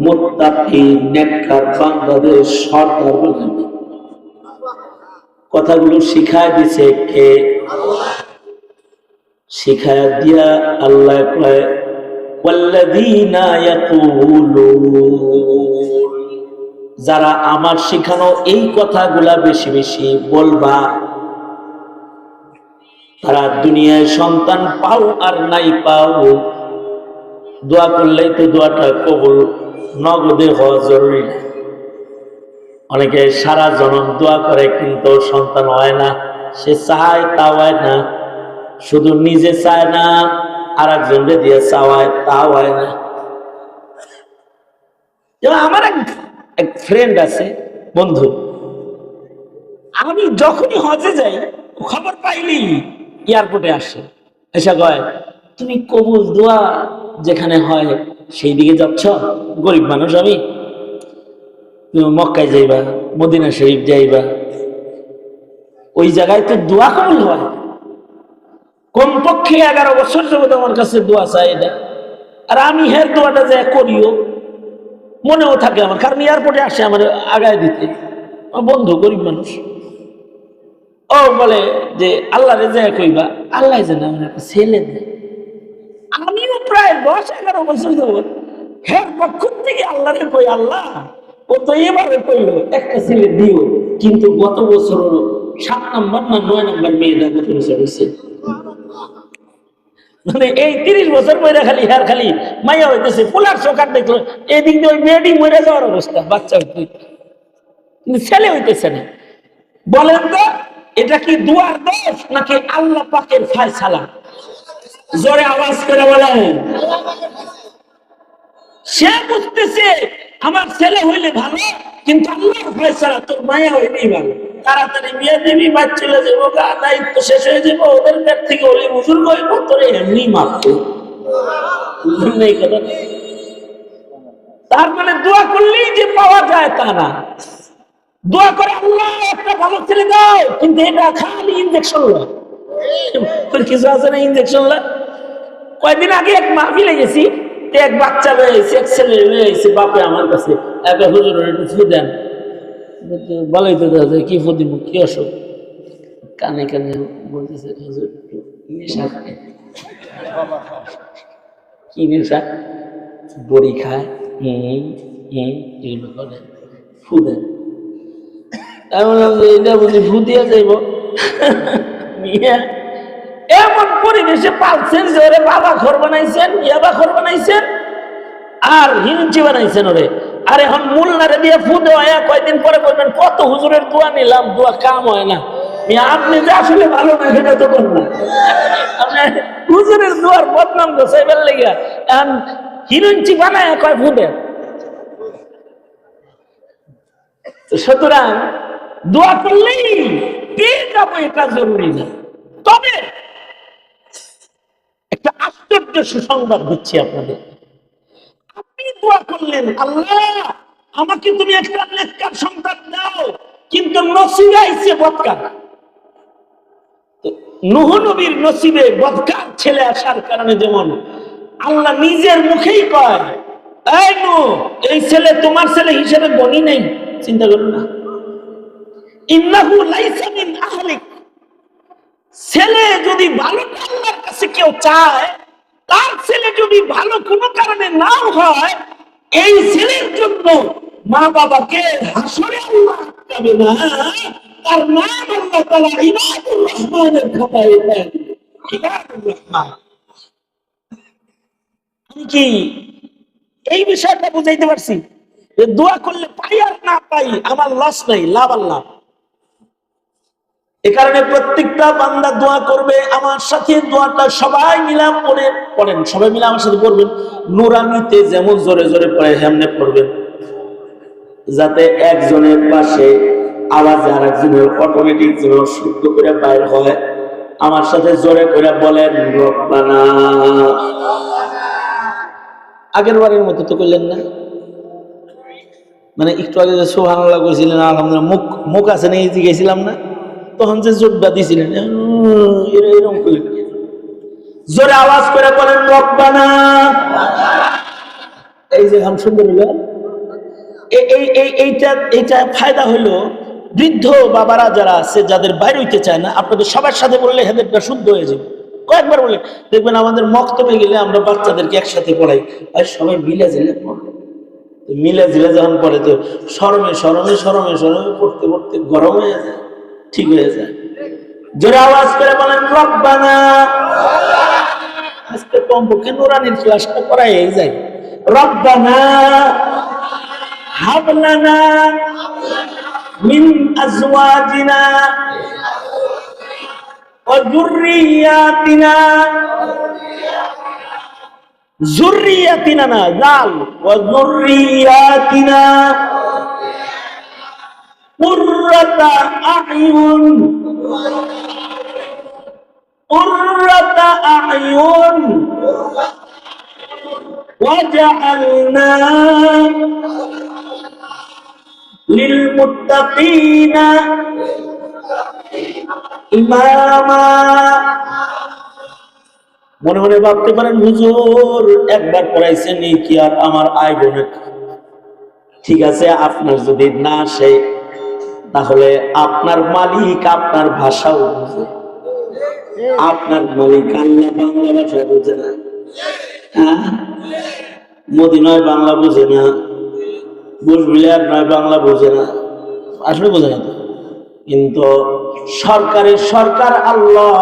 B: মুত্তাকি নেককার বান্দাদের সর্দার বানাবেন। কথাগুলো শিখায় দিছে কে? শিখায় দিয়া আল্লাহ কয়, ওয়াল্লাযীনা ইয়াকুলুন, যারা আমার শিখানো এই কথাগুলা বেশি বেশি বলবা, তারা দুনিয়ায় সন্তান পাও আর নাই পাও, দোয়া করলেই তো দোয়াটা কবুল নগদে হওয়া জরুরি। অনেকে সারা জনম দোয়া করে কিন্তু সন্তান হয় না। সে চায় তাও হয় না, শুধু নিজে চায় না, আর একজনকে দিয়ে চাওয়ায় তাও হয় না। যেমন আমার এক ফ্রেন্ড আছে, বন্ধু, আমি যখনই হজে যাই খবর পাইলি এয়ারপোর্টে আসে, এসে কয়, তুমি কবুল দোয়া যেখানে হয় সেই দিকে যাচ্ছ? গরিব মানুষ আমি, তুমি মক্কায় যাইবা, মদিনা শরীফ যাইবা, ওই জায়গায় তো দোয়া কবুল হয়। কমপক্ষে 11 বছর যাবত আমার কাছে দোয়া চাই এটা, আর আমি হের দোয়াটা যে করিও মনেও থাকে আমার, কারণ এয়ারপোর্টে আসে আমার আগায় দিতে। বন্ধু গরিব মানুষ, ও বলে যে আল্লাহ রে যায় কইবা, আল্লাহ যেন আমার একটা ছেলে দেয়। আমিও প্রায় 10-11 বছর যাবত হের পক্ষ থেকে আল্লাহ রে কই, আল্লাহ ও তো এবারে কইলো একটা ছেলে দিও, কিন্তু গত বছর 7 নম্বর না 9 নম্বর মেয়েটা গত বছর হয়েছে। মানে এই 30 বছর মরে খালি হ্যার খালি মাইয়া হইতেছে, পোলার চোখার দেখলো এদিক দিয়ে ওই মেয়েটি মরে যাওয়ার অবস্থা, বাচ্চা হইতে, কিন্তু ছেলে হইতেছে না। বলেন তো এটা কি দুয়ার দোষ নাকি আল্লাহ পাকের ফয়সালা? জোরে আওয়াজ করে বলেন। সে বুঝতেছে আমার ছেলে হইলে ভালো, কিন্তু আল্লাহর ফয়সালা তোর মায়া হইলেই ভালো, তাড়াতাড়ি বিয়ে দিবি, বাচ্চা চলে যাবো, দায়িত্ব শেষ হয়ে যাবো, ওদের পেট থেকে ওই বুজুর্গ হইব, তোরে এমনি মারত। তার মানে দোয়া করলেই যে পাওয়া যায় তা না। দোয়া করে আল্লাহ একটা ভালো ছেলে দাও, কিন্তু এটা খালি ইনজেকশন লাগে, কিছু আছে না ইনজেকশন লাগে। কয়েকদিন আগে এক মাহফিলে গেছি, এক বাচ্চা রয়েছে, এক ছেলে রয়েছে, বাপে আমার কাছে একটা হুজুর একটু ফু দেন, বলাই তো দাদা কি ফু দিব, কি অসুখ, কানে কানে বলতেছে হুজুর নেশা খায়। কি নেশা? বড়ি খায়, এগুলো করে, ফু দেন। এটা বুঝি ফু দিয়ে যাইব। এমন পরিবেশে পালছেন যে ওরে বাবা ঘর বানাইছেন, ইয়াবা ঘর বানাইছেন, আর হিঞ্চি বানাইছেন ওরে। আর এখন মুল্লারে দিয়ে ফু দেওয়া, কয়দিন পরে বলবেন কত হুজুরের দোয়া নিলাম, দোয়া কাম হয় না। আপনি যে আসলে ভালো না সেটা তো করেন না, আপনার হুজুরের দোয়ার বদনাম গোছাইবার লেগে এখন হিরঞ্চি বানায় কয় ফু দেন। সুতরাং দোয়া করলেই পেয়ে যাবো এটা জরুরি না। তবে একটা আশ্চর্য সুসংবাদ দিচ্ছি আপনাদের। আপনি দোয়া করলেন আল্লাহ আমাকে তুমি একটা নেককার সন্তান দাও, কিন্তু নসিবে আইছে বদকার। নূহ নবীর নসিবে বদকার ছেলে আসার কারণে যেমন আল্লাহ নিজের মুখেই কয়, এই নূহ এই ছেলে তোমার ছেলে হিসেবে গণি নেই, চিন্তা করো না। ইন্নাহু লাইসা মিন আহলিক, ছেলে যদি ভালো আল্লাহর কাছে কেউ চায়, তার ছেলে যদি ভালো কোনো কারণে নাও হয়, এই ছেলের জন্য মা বাবাকে হাসরে আল্লাহ আটকাবে না, তার নাম আল্লাহ তাআলা ইবাদুর রহমানের খাতায় দেন। ইবাদুর রহমান কি এই বিষয়টা বুঝাইতে পারছি যে দোয়া করলে পাই আর না পাই আমার লস নাই, লাভ আল্লাহ। এ কারণে প্রত্যেকটা বান্দা দোয়া করবে, আমার সাথে দোয়াটা সবাই মিলাম পড়েন, সবাই মিলে আমার সাথে পড়বেন। নুরানিতে যেমন জোরে জোরে পড়ে হেমনে পড়বেন, যাতে একজনের পাশে আওয়াজ আর একজনের অটোমেটিক যেন শুদ্ধ করে বাইর হয়। আমার সাথে জোরে করে বলেন রব্বানা। আগের বারের মতো তো করলেন না, মানে একটু আগে যে সুবহানাল্লাহ কইছিলেন, আলহামদুলিল্লাহ মুখ আছে না, এই যে গেছিলাম না, তখন যে জোরটা দিয়েছিলেন এরকম করলেন। জোরে আওয়াজ করে বলেন রব্বানা। এই যে হাম সুন্দর হইল, এইটা ফায়দা হইলো বৃদ্ধ বাবারা যারা আছে, যাদের বাইরে হইতে চায় না, আপনাদের সবার সাথে বললে হেদেরটা শুদ্ধ হয়ে যাবে। কয়েকবার বলে দেখবেন আমাদের মক্তবে গেলে আমরা বাচ্চাদেরকে একসাথে পড়াই, আর সবাই মিলে জেলে পড়ে, মিলে জেলে যখন পড়ে তো শরমে শরমে শরমে শরমে পড়তে পড়তে গরম হয়ে যায়, ঠিক হয়ে যায়। জোরে আওয়াজ করে বলেন রব্বানা। আজকে কমপক্ষে নুরানির ক্লাসটা করাই যায়। রব্বানা হাব লানা মিন আজওয়াজিনা ওয়া যুররিয়াতিনা, যুররিয়াতিনা না জাল, ওয়া যুররিয়াতিনা কুররাতা আ'য়ুন, কুররাতা আ'য়ুন ওয়াজআলনা লিল মুত্তাকিনা ইমামা। মনে মনে ভাবতে পারেন হুজুর একবার পড়াইছেন এই কি আর আমার আইব না? ঠিক আছে, আপনার যদি না আসে তাহলে আপনার মালিক আপনার ভাষাও বুঝে, আপনার মালিক আল্লাহ বাংলা ভাষা বুঝে না, মদিনায় বাংলা বুঝে না, বুঝবিলিয়ার নয় বাংলা বুঝে না, আসলে বোঝে না তো। কিন্তু সরকারের সরকার আল্লাহ,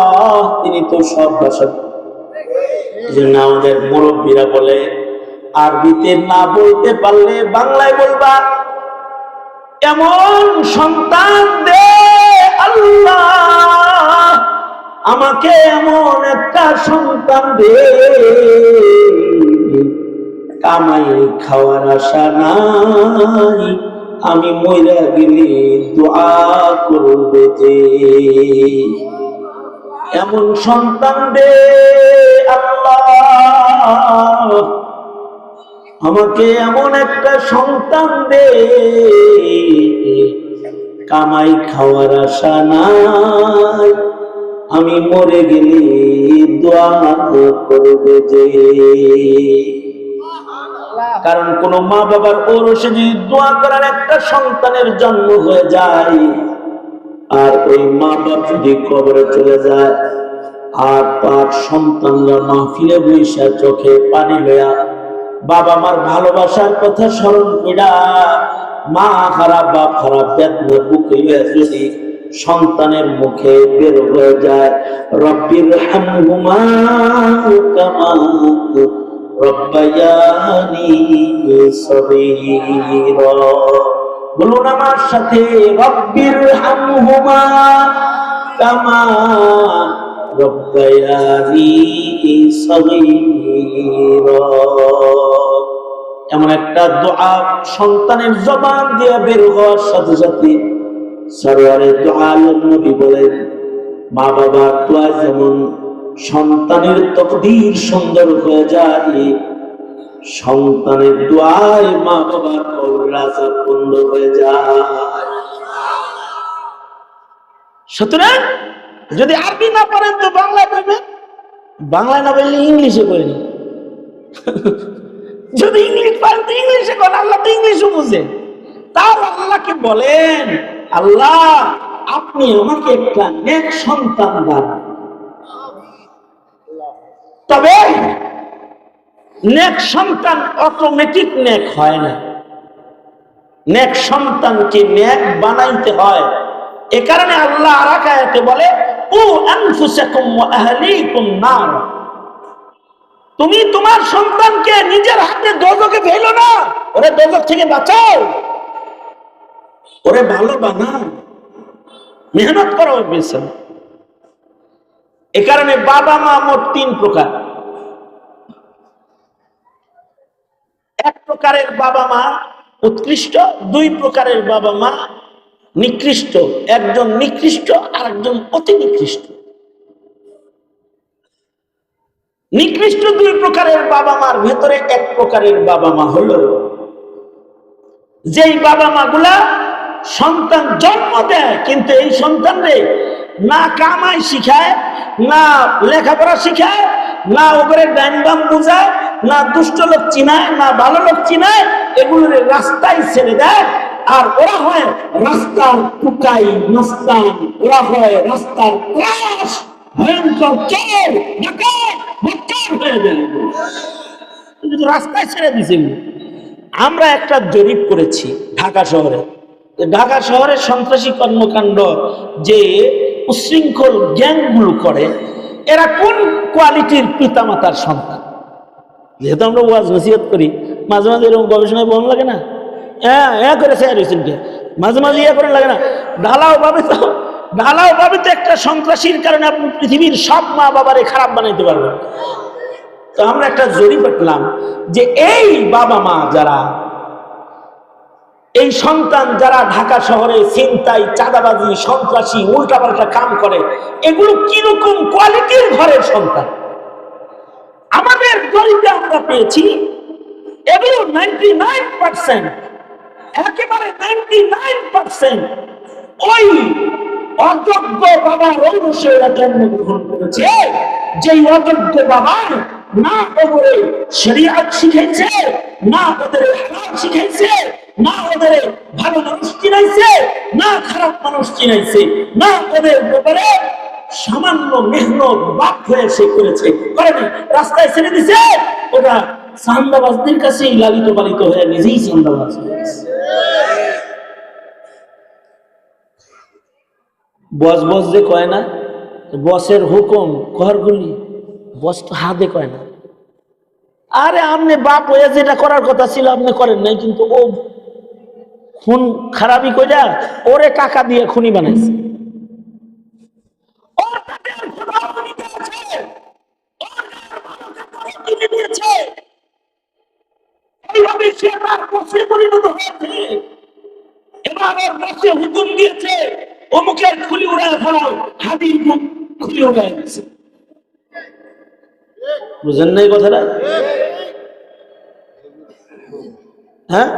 B: তিনি তো সব ভাষা এজন্য আমাদের মুরব্বীরা বলে, আরবিতে না বলতে পারলে বাংলায় বলবা, এমন সন্তান দে আল্লাহ, আমাকে এমন একটা সন্তান দে, কামাই খাওয়ার আশা নাই, আমি মইরা গেলে দোয়া করবে যে, এমন সন্তান দে আল্লাহ, আমাকে এমন একটা সন্তান দে, কামাই খাওয়ার আশা নাই, আমি মরে গেলে দোয়া করবে যে। কারণ কোন মা বাবার ঔরসে যদি দোয়া করার একটা সন্তানের জন্ম হয়ে যায়, আর ওই মা বাপ যদি কবরে চলে যায়, আর তার সন্তানরা মাহফিলে বৈশা চোখে পানি লয়া বাবা মার ভালোবাসার কথা স্মরণ কইরা, মা খারাপ বাপ খারাপ বেদনা বুকে লইয়া যদি সন্তানের মুখে বের হয়ে যায়, রব্বির হামহুমা কামা রব্বায়ানি সগীরা, বলুন আমার সাথে, রব্বির হামহুমা কামা রব্বায়ানি সগীরা। এমন একটা দোয়া সন্তানের জবান দিয়ে বের হওয়ার সাথে সাথে সরওয়ারে দু আলম নবী বলেন, মা বাবার দোয়া যেমন সন্তানের তকদীর সুন্দর হয়ে যায়, সন্তানের দোয়ায় মা বাবার কবরের আযাব বন্ধ হয়ে যায়। সুতরাং যদি আরবি না পারেন তো বাংলায় বলবেন, বাংলায় না বললে ইংলিশে বলেন, যদি ইংলিশ পারেন তো ইংলিশে বলেন, আল্লাহ তো ইংলিশও বুঝেন। তাও আল্লাহকে বলেন, আল্লাহ আপনি আমাকে একটা নেক সন্তান দান। তবে নেক সন্তান অটোমেটিক নেক হয় না, নেক সন্তানকে নেক বানাইতে হয়। এ কারণে আল্লাহ আর এক আয়াতে বলে, ও আনফুসাকুম ওয়া আহলিকুম নার, তুমি তোমার সন্তানকে নিজের হাতে দোজখে ফেলো না, ওরে দোজখ থেকে বাঁচাও, ওরে ভালো বানাও, মেহনত করো ওর পেছনে। এ কারণে বাবা মা মোট তিন প্রকার। এক প্রকারের বাবা মা উৎকৃষ্ট, দুই প্রকারের বাবা মা নিকৃষ্ট, একজন নিকৃষ্ট আর একজন অতি নিকৃষ্ট। নিকৃষ্ট দুই প্রকারের বাবা মার ভেতরে এক প্রকারের বাবা মা হলো যেই বাবা মা গুলা সন্তান জন্ম দেয়, কিন্তু এই সন্তানরে না কামাই শিখায়, না লেখাপড়া শিখায়, না ওপরে ডাইন বাম বুঝায়, না দুষ্ট লোক চিনায়, না ভালো লোক চিনায়, এগুলোর রাস্তায় ছেড়ে দেয়। আর ওরা হয় রাস্তার টুকাই নাস্তান, ওরা হয় রাস্তার ক্লাস, ভয়ঙ্কর চোর ডাকাত বদমাশ হয়ে যায়, কিন্তু রাস্তায় ছেড়ে দিছে। আমরা একটা জরিপ করেছি ঢাকা শহরে। ঢাকা শহরে সন্ত্রাসী কর্মকাণ্ড যে উশৃঙ্খল গ্যাংগুলো করে, এরা কোন কোয়ালিটির পিতামাতার সন্তান? যেহেতু আমরা ওয়াজ নসিহত করি, মাঝে মাঝে এরকম গবেষণায় বম লাগে না, হ্যাঁ করেছে মাঝে মাঝে ইয়ে করে লাগে না, ঢালাও ভাবে তো একটা সন্ত্রাসীর কারণে আপনি পৃথিবীর সব মা বাবারে খারাপ বানাইতে পারবেন। তো আমরা একটা জরিপ পেলাম যে এই বাবা মা যারা, এই সন্তান যারা ঢাকা শহরে ছিনতাই, চাঁদাবাজি, সন্ত্রাসী, উল্টাপাল্টা কাম করে, এগুলো কিরকম কোয়ালিটির ঘরের সন্তান? আমাদের জরিপে আমরা পেয়েছি এগুলো 99%, একেবারে 99% ওই অযোগ্য বাবার ঔরসে এরা জন্মগ্রহণ করেছে। যেই অযোগ্য বাবা না ওপরে শরিয়াত শিখেছে, না ওদের হালাল শিখেছে, না ওদের ভালো মানুষ চিনাইছে, না খারাপ মানুষ চিনাইছে, না ওদের ব্যাপারে সামান্য মেহনত বাপ হয়ে সে করেছে, করেনি, রাস্তায় ছেড়ে দিছে। ওটা চান্দাবাজদের কাছেই লালিত পালিত হয়ে নিজেই চান্দাবাজ হয়ে গেছে। বস বস যে কয় না, বসের হুকুম ঘরগুলি, বস তো হাতে কয় না, আরে আপনি বাপ হয়ে যেটা করার কথা ছিল আপনি করেন নাই, কিন্তু ও খুন খারাপি কইরা ওরে টাকা দিয়ে খুনি বানাইছে। ওর টাকার খোদাও উনি দিয়েছে, ওর গায়ের ভালোকে করে কিনে দিয়েছে। এইভাবে সে তার বসে পরিণত হয়েছে। এবার ওর বসে হুকুম দিয়েছে অমুকের খুলি উড়ায় ফেলাও, হাদির মুখ খুলি উড়ায় দিয়েছে। বুঝেন না এই কথাটা? হ্যাঁ,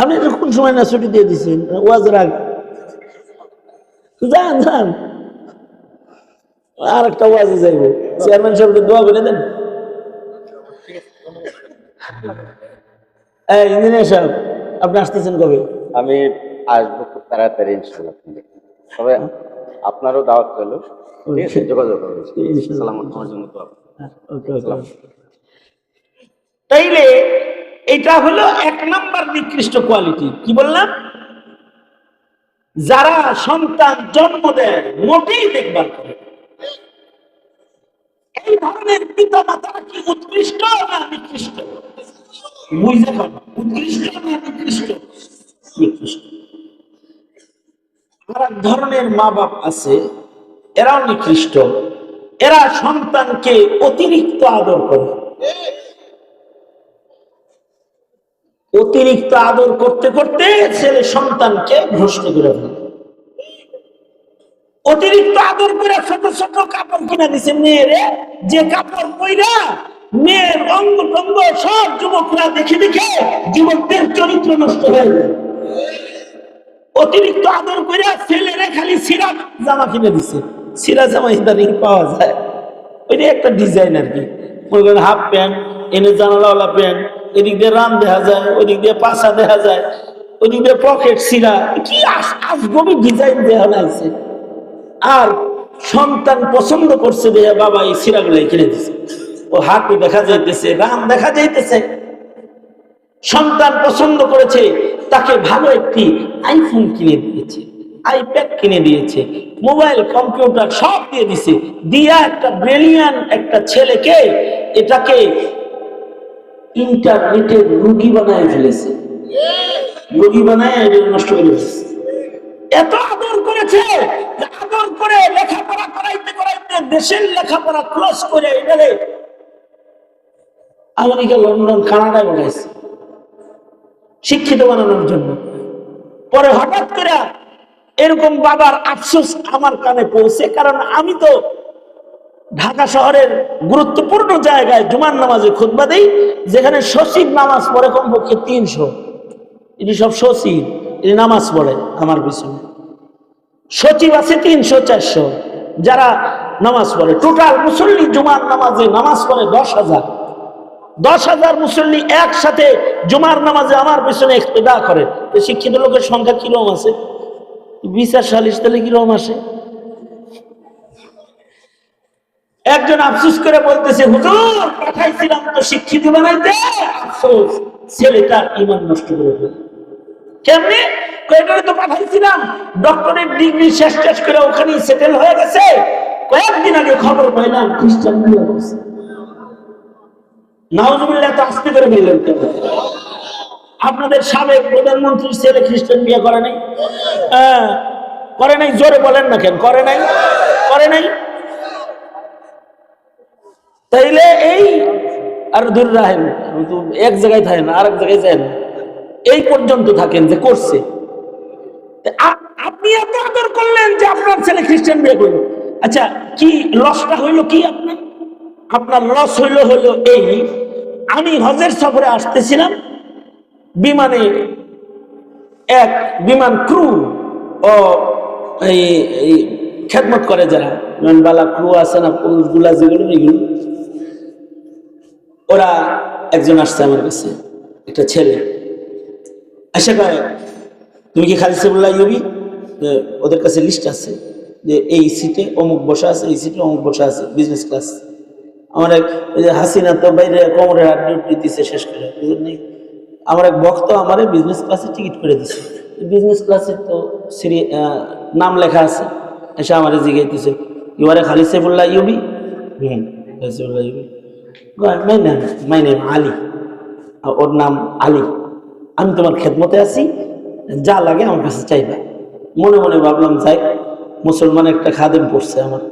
B: আপনি কোন সময় না ছুটি দিয়ে দিচ্ছেন ওয়াজের আগে? যান যান, আর একটা ওয়াজে যাইব। চেয়ারম্যান সাহেবকে দোয়া করে দেন। এই ইঞ্জিনিয়ার সাহেব, আপনি আসতেছেন কবে?
C: আমি আসবো খুব তাড়াতাড়ি ইনশাআল্লাহ। তবে আপনারও দাওয়াত হলো, ঠিক আছে? যোগাযোগ করবেন। সালাম আমার জন্য তো
B: তাইলে এটা হলো এক নাম্বার নিকৃষ্ট কোয়ালিটি। কি বললাম? যারা সন্তান জন্ম দেয় মোটেই দেখভাল করে। এই ধরনের পিতা মাতারা কি উৎকৃষ্ট না নিকৃষ্ট? বুঝতে পারো, উৎকৃষ্ট না নিকৃষ্ট? নিকৃষ্ট। আর এক ধরনের মা বাপ আছে, এরাও নিকৃষ্ট। এরা সন্তানকে অতিরিক্ত আদর করে। অতিরিক্ত আদর করতে করতে ছেলে সন্তানকে ভ্রষ্ট করে ফেলে। অতিরিক্ত আদর করে ছোট ছোট কাপড় কিনে দিছে মেয়েরে, যে কাপড় পইরা মেয়ের অঙ্গ টঙ্গ সব যুবকরা দেখে দেখে যুবকদের চরিত্র নষ্ট হয়ে যায়। অতিরিক্ত আদর করে ছেলেরে খালি সিরা জামা কিনে দিছে। সিরা জামা ইদানিং পাওয়া যায়, ওইটা একটা ডিজাইন আর কি। হাফ প্যান্ট, এনে জানালাওয়ালা প্যান্ট, এদিক দিয়ে রান দেখা যায়, ওইদিক দিয়ে পাশা দেখা যায়, ওইদিক দিয়ে পকেট সিরা, কি আজগবি ডিজাইন দেওয়া লাগছে। আর সন্তান পছন্দ করছে যে বাবা এই সিরাগুলাই কিনে দিছে। ও হাঁটু দেখা যাইতেছে, রান দেখা যাইতেছে। সন্তান পছন্দ করেছে, তাকে ভালো একটি আইফোন কিনে দিয়েছে, আইপ্যাড কিনে দিয়েছে, মোবাইল কম্পিউটার সব দিয়ে দিছে। দিয়া একটা ব্রিলিয়ান্ট একটা ছেলেকে এটাকে ইন্টারনেটের রোগী বানায় ফেলেছে। রোগী বানায় নষ্ট করে ফেলেছে। এত আদর করেছে, আদর করে লেখাপড়া করাইতে করাইতে দেশের লেখাপড়া ক্লোজ করে এটারে আমেরিকা, লন্ডন, কানাডায় বানাইছে শিক্ষিত বানানোর জন্য। পরে হঠাৎ করে এরকম বাবার আফসোস আমার কানে পৌঁছে, কারণ আমি তো ঢাকা শহরের গুরুত্বপূর্ণ জায়গায় জুমার নামাজে খুতবা দেই, যেখানে সচিব নামাজ পড়ে কমপক্ষে 300। এটি সব সচিব, এটি নামাজ পড়ে আমার পিছনে। সচিব আছে 300-400 যারা নামাজ পড়ে। টোটাল মুসল্লি জুমার নামাজে নামাজ পড়ে 10,000। 10,000 মুসল্লি একসাথে জুমার নামাজে আমার পিছনে ইক্তেদা করে। শিক্ষিত লোকের সংখ্যা কিরকম আছে? বিচার সালিশ তাহলে কিরকম আসে? একজন আফসোস করে বলতেছে, হুজুর পাঠাইছিলাম তো শিক্ষিত বানাইতে, আফসোস ছেলেটা ঈমান নষ্ট করে ফেলল। কেমনে? কয়েকটা তো পাঠাইছিলাম ডক্টরেট ডিগ্রি শেষ করে ওখানেই সেটেল হয়ে গেছে। কয়েকদিন আগে খবর পাইলাম খ্রিস্টান বিয়ে করছে। নাউজুবিল্লাহ, তো আসতে করে বললেন কেন? আপনাদের সাবেক প্রধানমন্ত্রীর ছেলে খ্রিস্টান বিয়ে করে নাই? হ্যাঁ করে নাই। জোরে বলেন না কেন? করে নাই, করে নাই। তাইলে এই আর দূর রাখেন, এক জায়গায় থাকেন আর এক জায়গায় যান, এই পর্যন্ত থাকেন যে করছে। আপনি এত আদর করলেন যে আপনার ছেলে খ্রিস্টান বিয়ে করলো। আচ্ছা, কি লসটা হইলো? কি আপনার লস হইলো এই, আমি হজের সফরে আসতেছিলাম, বিমানে এক বিমান ক্রু ও এই খেদমত করে যারা বিমানবালা ক্রু আছে না, পুলিশগুলা যেগুলো, এগুলো ওরা একজন আসছে আমার কাছে, একটা ছেলে আশা করে, তুমি কি খালিদ সাইফুল্লাহ আইয়ুবী? ওদের কাছে লিস্ট আছে যে এই সিটে অমুক বসা আছে, এই সিটে অমুক বসা আছে, বিজনেস ক্লাস। আমার এক হাসিনা তো বাইরে কোমরের হাত ডিউটি দিচ্ছে শেষ করে, বুঝলেন? আমার এক ভক্ত আমারে বিজনেস ক্লাসে টিকিট করে দিচ্ছে। বিজনেস ক্লাসে তো নাম লেখা আছে। এসে আমারে জিজ্ঞাসা দিচ্ছে, ইউআরে খালিদ সাইফুল্লাহ আইয়ুবী? খালিদ সাইফুল্লাহ আইয়ুবী। মাই নেম আলী, ওর নাম আলী, আমি তোমার খেদমতে আছি, যা লাগে আমার কাছে চাইবা। মনে মনে ভাবলাম যাই, মুসলমান একটা খাদেম পড়ছে আমার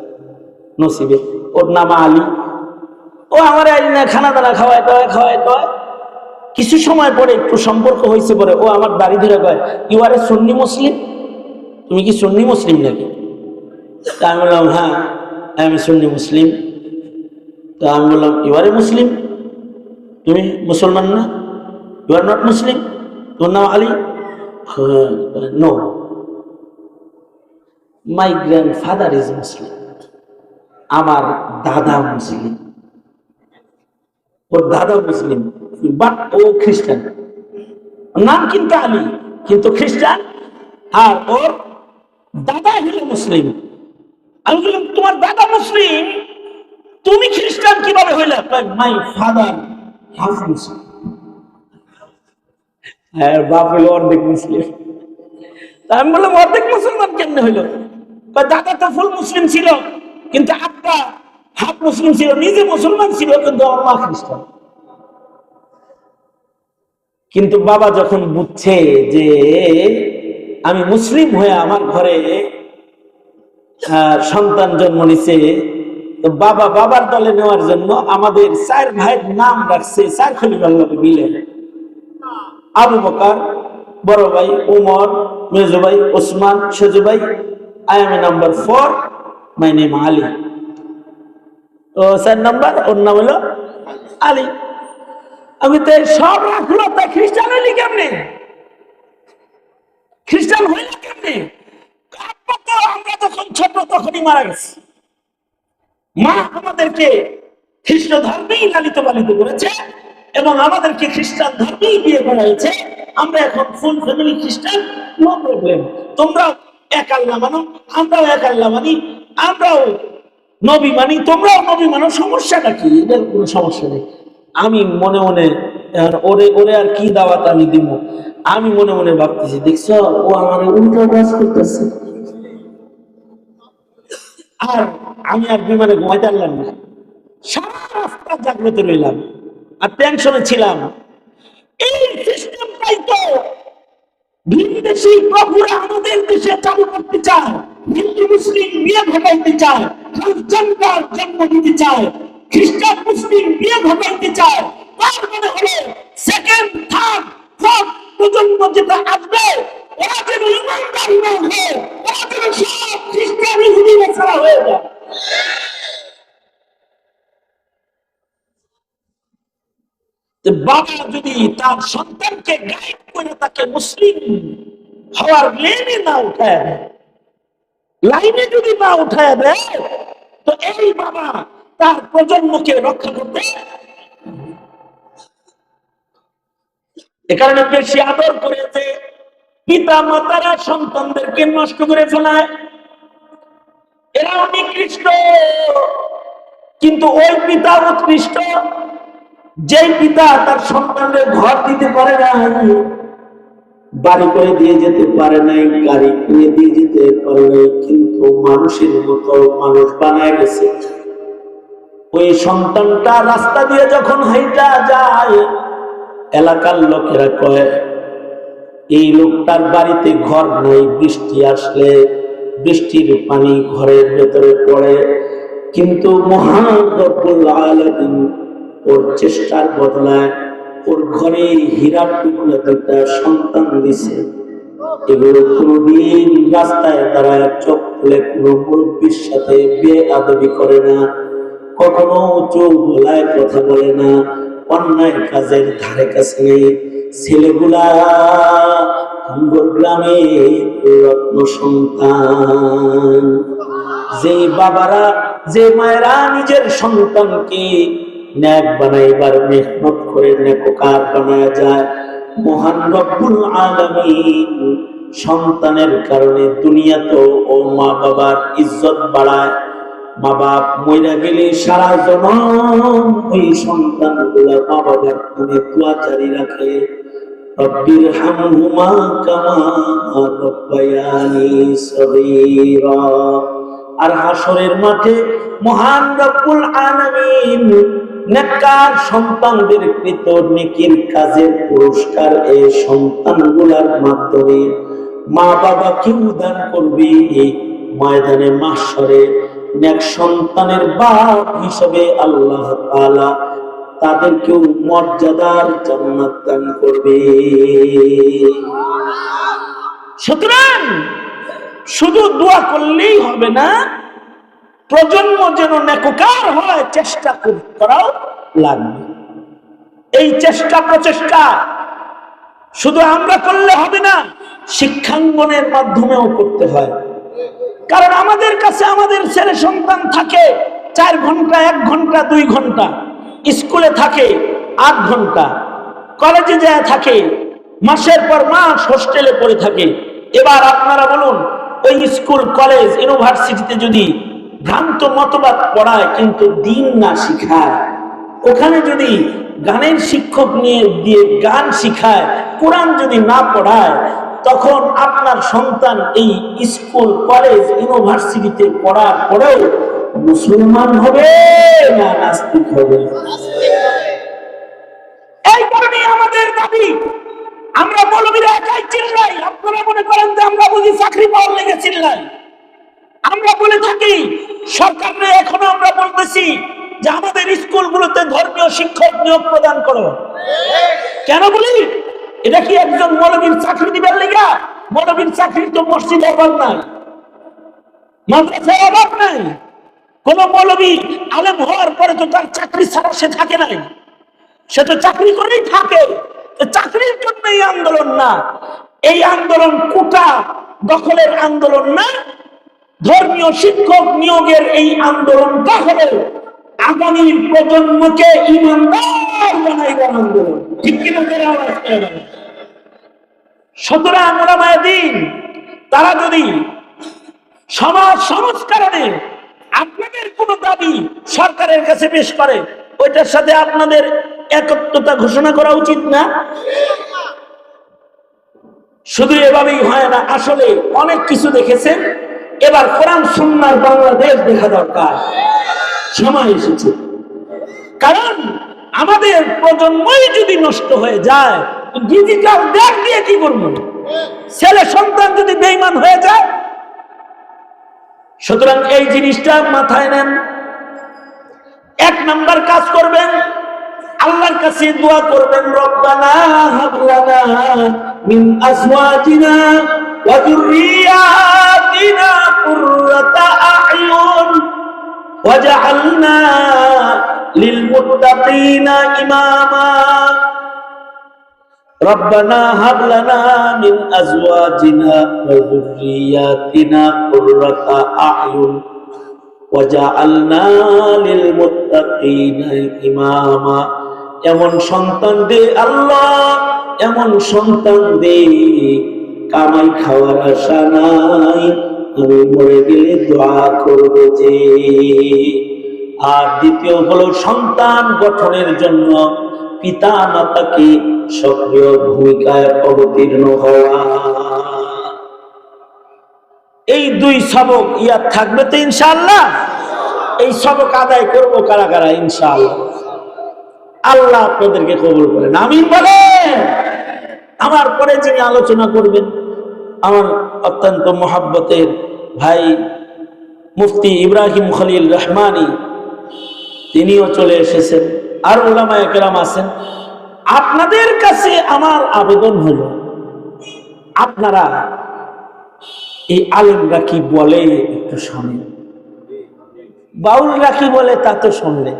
B: নসিবে, ওর নাম আলী, ও আমার খানা দানা খাওয়ায় খাওয়ায়। কিছু সময় পরে একটু সম্পর্ক হয়েছে, পরে ও আমার দাড়ি ধরে কয়, ইউ আর এ সুন্নি মুসলিম, তুমি কি সুন্নি মুসলিম নাকি? তা আমি বললাম হ্যাঁ আমি সুন্নি মুসলিম। তা আমি বললাম ইউ আর এ মুসলিম, তুমি মুসলমান না? ইউ আর নট মুসলিম, তোর নাম Ali? No, my grandfather is Muslim, আমার দাদা মুসলিম, ওর দাদা মুসলিম, বাট ও খ্রিস্টান, নাম কিন্তু আলী কিন্তু খ্রিস্টান, আর ওর দাদা হলো মুসলিম। আমি বললাম তোমার দাদা মুসলিম, তুমি খ্রিস্টান কিভাবে হইলে? মাই ফাদার হাফ মুসলিম, হ্যাঁ বাপ হইলো অর্ধেক মুসলিম। তা আমি বললাম অর্ধেক মুসলমান কেমনে হইলো? দাদা তো ফুল মুসলিম ছিল, কিন্তু আব্বা হাফ মুসলিম ছিল, নিজে মুসলমান ছিল কিন্তু আমার মা খ্রিস্টান। কিন্তু বাবা যখন বুঝছে যে আমি মুসলিম হয়ে আমার ঘরে সন্তান জন্ম নিছে, তো বাবা বাবার দলে নেওয়ার জন্য আমাদের 4 ভাইয়ের নাম রাখছে 4 খলিফার মিলে, আবু বকর, বড় ভাই উমর, মেজো ভাই ওসমান, সেজো ভাই, I am number 4, my name Ali. তো 4 নাম্বার, ওর নাম হলো আলী। আমি তো সব রাখলো, তা খ্রিস্টান হইলি কেমনে? খ্রিস্টান হইলে কেমনে? আমরা যখন ছোট তখনই মারা গেছে, মা আমাদেরকে খ্রিস্ট ধর্মেই লালিত পালিত করেছে এবং আমাদেরকে খ্রিস্টান ধর্মেই বিয়ে করাইছে। আমরা এখন ফুল ফ্যামিলি খ্রিস্টান, নো প্রবলেম। তোমরাও এক আল্লাহ মানো, আমরাও এক আল্লাহ মানি, আমরাও নবী মানি, তোমরাও নবী মানো, সমস্যাটা কি? এটার কোনো সমস্যা নেই। আমি মনে মনে ওরে ওরে আর কি দাওয়াত আমি দিব? আমি মনে মনে ভাবতেছি, দেখছো ও আমার উল্টো কাজ করতেছে। আর আমি আর বিমানে ঘুমাইতে পারলাম না, সারা রাস্তা জাগ্রত রইলাম আর টেনশনে ছিলাম। এই সিস্টেমটাই তো ভিনদেশী প্রভুরা আমাদের দেশে চালু করতে চায়। হিন্দু মুসলিম বিয়ে ঘটাইতে চায়, ট্রান্সজেন্ডার জন্ম দিতে চায়, খ্রিস্টান মুসলিম বিয়ে ঘটাইতে চায়। তার মানে হলো সেকেন্ড থার্ড ফোর্থ প্রজন্ম যেটা আসবে, ওরা যেন ইমানদার না হয়, ওরা যেন সব খ্রিস্টান ইহুদি ছাড়া হয়ে যায়। বাবা যদি তার সন্তানকে গাইড করে তাকে মুসলিম হওয়ার লেনে না উঠায় দেয়, লাইনে যদি না উঠায় দেয়, তো এই বাবা তার প্রজন্মকে রক্ষা করতে। এ কারণে বেশি আদর করে যে পিতা মাতারা সন্তানদেরকে নষ্ট করে ফেলায়, এরাও নিকৃষ্ট। কিন্তু ওই পিতা উৎকৃষ্ট যেই পিতা তার সন্তানদের ঘর দিতে পারে না, বাড়ি করে দিয়ে যেতে পারে নাই, গাড়ি কিনে দিয়ে যেতে পারে নাই, কিন্তু মানুষের মতো মানুষ বানায় গেছে। ওই সন্তানটা রাস্তা দিয়ে যখন হাইটা যায়, এলাকার লোকেরা কয় এই লোকটার বাড়িতে ঘর নাই, বৃষ্টি আসলে বৃষ্টির পানি ঘরের ভেতরে পড়ে। কিন্তু মহান রব্বুল আলামিন ওর চেষ্টার বদলায় ওর ঘরে হীরার টুকরা দুটা সন্তান দিছে। এগুলো কোনোদিন রাস্তায় দাঁড়ায় চোখ খুলে কোনো মুরব্বীর সাথে বেয়াদবি করে না, কখনো উঁচু গলায় কথা বলে না, অন্যায় কাজের ধারে কাছে নেই। ছেলেগুলা আমগর গ্রামে রত্ন সন্তান। যে বাবারা, যে মায়েরা নিজের সন্তানকে ন্যাক বানাইবার মেহনত করে নেককার বানায় যায়, মহান রব্বুল আলামিন সন্তানের কারণে দুনিয়াতেও ও মা বাবার ইজ্জত বাড়ায়। মা বাপ মইরা গেলে সারা জনম ওই সন্তানগুলা মা বাবার নামে দোয়া জারি রাখে, রব্বির হামহুমা কামা রাব্বায়ানি সগীরা। আর হাসরের মাঠে মহান রব্বুল আলামিন নেককার সন্তানদের কৃত নেকির কাজের পুরস্কার এই সন্তানগুলোর মাধ্যমে মা বাবাকেও দান করবে ময়দানে মাহশরে। নেক সন্তানের বাপ হিসেবে আল্লাহ তাআলা তাদেরকেও মর্যাদার জান্নাত দান করবে। সুতরাং শুধু দোয়া করলেই হবে না, প্রজন্ম যেন নেককার হয় চেষ্টা করাও লাগবে। এই চেষ্টা প্রচেষ্টা শুধু আমরা করলে হবে না, শিক্ষাঙ্গনের মাধ্যমেও করতে হয়। কারণ আমাদের কাছে আমাদের ছেলে সন্তান থাকে 4 ঘন্টা, 1 ঘন্টা, 2 ঘন্টা, স্কুলে থাকে 8 ঘন্টা, কলেজে যায় থাকে মাসের পর মাস, হোস্টেলে পড়ে থাকে। এবার আপনারা বলুন, ওই স্কুল কলেজ ইউনিভার্সিটিতে যদি ভ্রান্ত মতবাদ পড়ায় কিন্তু দিন না শিখায়, ওখানে যদি গানের শিক্ষক নিয়ে দিয়ে গান শিখায়, কোরআন যদি না পড়ায়, তখন আপনার সন্তান এই স্কুল কলেজ ইউনিভার্সিটিতে পড়ার পরেও মুসলমান হবে না নাস্তিক হবে? এই কারণে আমাদের দাবি, আমরা মৌলবীরা একাই চিল্লাই। আপনারা মনে করেন যে আমরা বুঝি চাকরি পাওয়ার লেগে চিল্লাই। আমরা বলে থাকি সরকারকে, এখনো আমরা বলতেছি যে আমাদের স্কুলগুলোতে ধর্মীয় শিক্ষক নিয়োগ প্রদান করো। কেন বলি? এটা কি একজন মৌলবীর চাকরি দিবার লেগা? মৌলবীর চাকরির তো মসজিদে অভাব নাই, মাদ্রাসায় অভাব নাই। কোন মৌলবী আলেম হওয়ার পরে তো তার চাকরি ছাড়া সে থাকে নাই, সে তো চাকরি করেই থাকে। চাকরির জন্য এই আন্দোলন না, এই আন্দোলন কোটা দখলের আন্দোলন না, ধর্মীয় শিক্ষক নিয়োগের এই আন্দোলনটা হলো আগামী প্রজন্মকে ইমানদার বানাইবার আন্দোলন। ঠিক কিনা? সুতরাং উলামায়ে দ্বীন তারা যদি সমাজ সংস্করণে আপনাদের কোন দাবি সরকারের কাছে পেশ করে, ওইটার সাথে আপনাদের একত্রতা ঘোষণা করা উচিত না? শুধু এভাবেই হয় না, আসলে অনেক কিছু দেখেছেন, এবার কোরআন সুন্নাহর বাংলাদেশ দেখা দরকার, সময় এসেছে। কারণ আমাদের প্রজন্মই যদি নষ্ট হয়ে যায়, ডিজিটাল দেখ দিয়ে কি করবো? ছেলে সন্তান যদি বেঈমান হয়ে যায়। সুতরাং এই জিনিসটা মাথায় নেন। 1 নাম্বার কাজ করবেন, আল্লাহর কাছে দোয়া করবেন, রব্বানা হাব লানা মিন আজওয়াজিনা ওয়া যুররিয়াতিনা কুররাতা আ'য়ুন ওয়াজআলনা লিল মুত্তাকিনা ইমামা। রব্বানা হাব লানা মিন আজওয়াজিনা ওয়া যুররিয়াতিনা কুররাতা আ'য়ুন ওয়াজআলনা লিল মুত্তাকিনা ইমামা। এমন সন্তান দে আল্লাহ, এমন সন্তান দে, কামাই খাওয়ার আশা নাই, আমি মরে গেলে দোয়া করব যে। আর দ্বিতীয় হলো সন্তান গঠনের জন্য পিতা মাতাকে সক্রিয় ভূমিকায় অবতীর্ণ হওয়া। এই 2 সবক ইয়াদ থাকবে তো ইনশাআল্লাহ। এই সবক আদায় করবো কারা কারা? ইনশাআল্লাহ। আল্লাহ আপনাদেরকে কবুল করেন, আমিন বলেন। আমার পরে যিনি আলোচনা করবেন, আমার অত্যন্ত মহাব্বতের ভাই মুফতি ইব্রাহিম খলিল রহমানী, তিনিও চলে এসেছেন। আর উলামায়ে কেরাম আছেন। আপনাদের কাছে আমার আবেদন হলো, আপনারা এই আলেমরা কি বলে একটু শোনেন, বাউলরা কি বলে তা তো শুনলেন,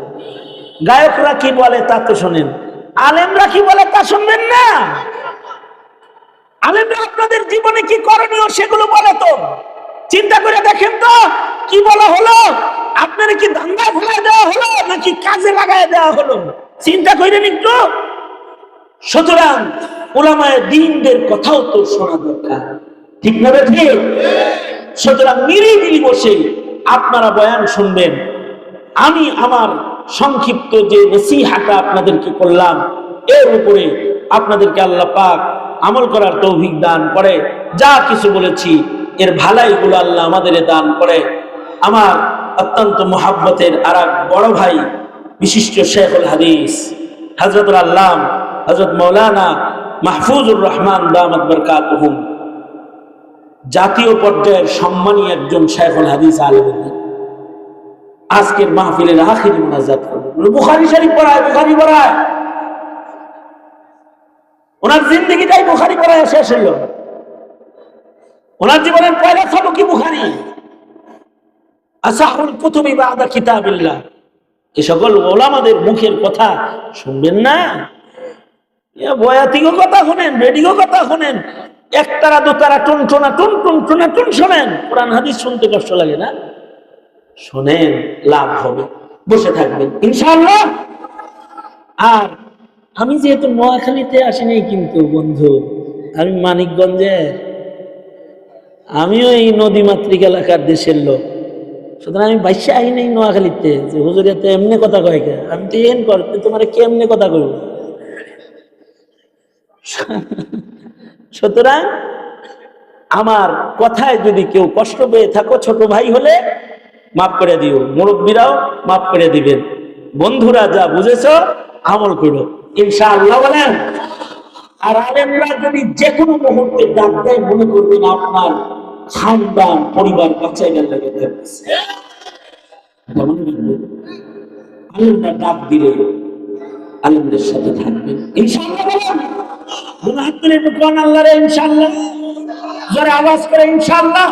B: গায়করা কি বলে তা তো শোনেন, আলেমরা কি বলে তা শুনবেন না? আলেমরা আপনাদের জীবনে কি করণীয় সেগুলো বলে তো, চিন্তা করে দেখেন তো কি বলা হলো। আপনারা কি ধান্দা ফেলাই দেওয়া হলো নাকি কাজে লাগায় দেওয়া হলো? চিন্তা করেন একটু। সুতরাং উলামায়ে দ্বীনদের কথাও তো শোনা দরকার, ঠিক না? ঠিক। সুতরাং নিরিবিলি বসে আপনারা বয়ান শুনবেন। আমি আমার সংক্ষিপ্ত যে নসিহাটা আপনাদেরকে করলাম, এর উপরে আপনাদেরকে আল্লাহ পাক আমল করার তৌফিক দান করে। যা কিছু বলেছি এর ভালাইগুলো আল্লাহ আমাদের দান করে। আমার অত্যন্ত মহাব্বতের আর এক বড় ভাই বিশিষ্ট শেখুল হাদিস হযরতুল আল্লাম হযরত মাওলানা মাহফুজুর রহমান দামাত বরকাতুহুম জাতীয় পর্যায়ের সম্মানী একজন শেখুল হাদিস আলেম দ্বীন আজকের মাহফিলের আখিরি মুনাজাত করবেন। বুখারী শরীফ পড়ায় ওনার জিন্দেগিটাই বুখারী পড়ায় শেষ হইল। ওনার জীবনের পয়লা সবকই বুখারী। আসাহুল কুতুবি বাদা কিতাবিল্লাহ। এই সকল ওলামাদের মুখের কথা শুনবেন না, বয়াতিগো কথা শুনেন, রেডিও কথা শুনেন, একতারা দুতারা টুনটুনা টুন শোনেন। কোরআন হাদিস শুনতে কষ্ট লাগে না? শোনেন, লাভ হবে। বসে থাকবেন ইনশাআল্লাহ। আর আমি যেহেতু নোয়াখালীতে আসিনি কিন্তু বন্ধু, আমি মানিকগঞ্জের, আমিও এই নদীমাতৃক এলাকার দেশের লোক, সুতরাং আমি বাইশে আই নাই নোয়াখালীতে যে হুজুরিয়াতে এমনি কথা কয় কে, আমি তো এন করতে তোমার কেমনে কথা কইব। সুতরাং আমার কথায় যদি কেউ কষ্ট পেয়ে থাকো, ছোট ভাই হলে মাফ করে দিও, মুরব্বীরাও মাফ করে দিবেন, বন্ধুরা যা বুঝেছ আমল করো ইনশাআল্লাহ বলেন। আর আলেমরা যদি যে কোনো মুহূর্তে ডাক দেয়, মনে করবেন আপনার খানদান পরিবার বাঁচাইবার লাগে থাকতেছে। আলেমরা ডাক দিলে আলেমদের সাথে থাকবেন ইনশাআল্লাহ বলেন। হাত তুলে কোন আল্লাহ রে ইনশাআল্লাহ, জোরে আওয়াজ করে ইনশাআল্লাহ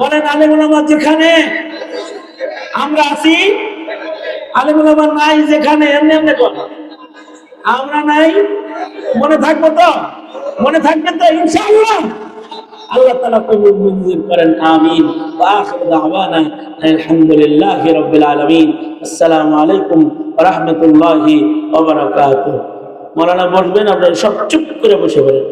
B: বলেন। আলেম ওলামা যেখানে আমরা আছি, আলেম ওলামা নাই যেখানে, এমনি এমনি কর আমরা নাই, মনে থাকবো তো? মনে থাকবে তো ইনশাআল্লাহ? আল্লাহ তাআলা কবুল মঞ্জুর করেন, আমিন। ওয়া আখিরু দাওয়ানা আলহামদুলিল্লাহি রাব্বিল আলামিন। আসসালামু আলাইকুম ওয়া রাহমাতুল্লাহি ওয়া বারাকাতুহু। মাওলানা বসবেন, আপনারা সব চুপ করে বসে পড়েন।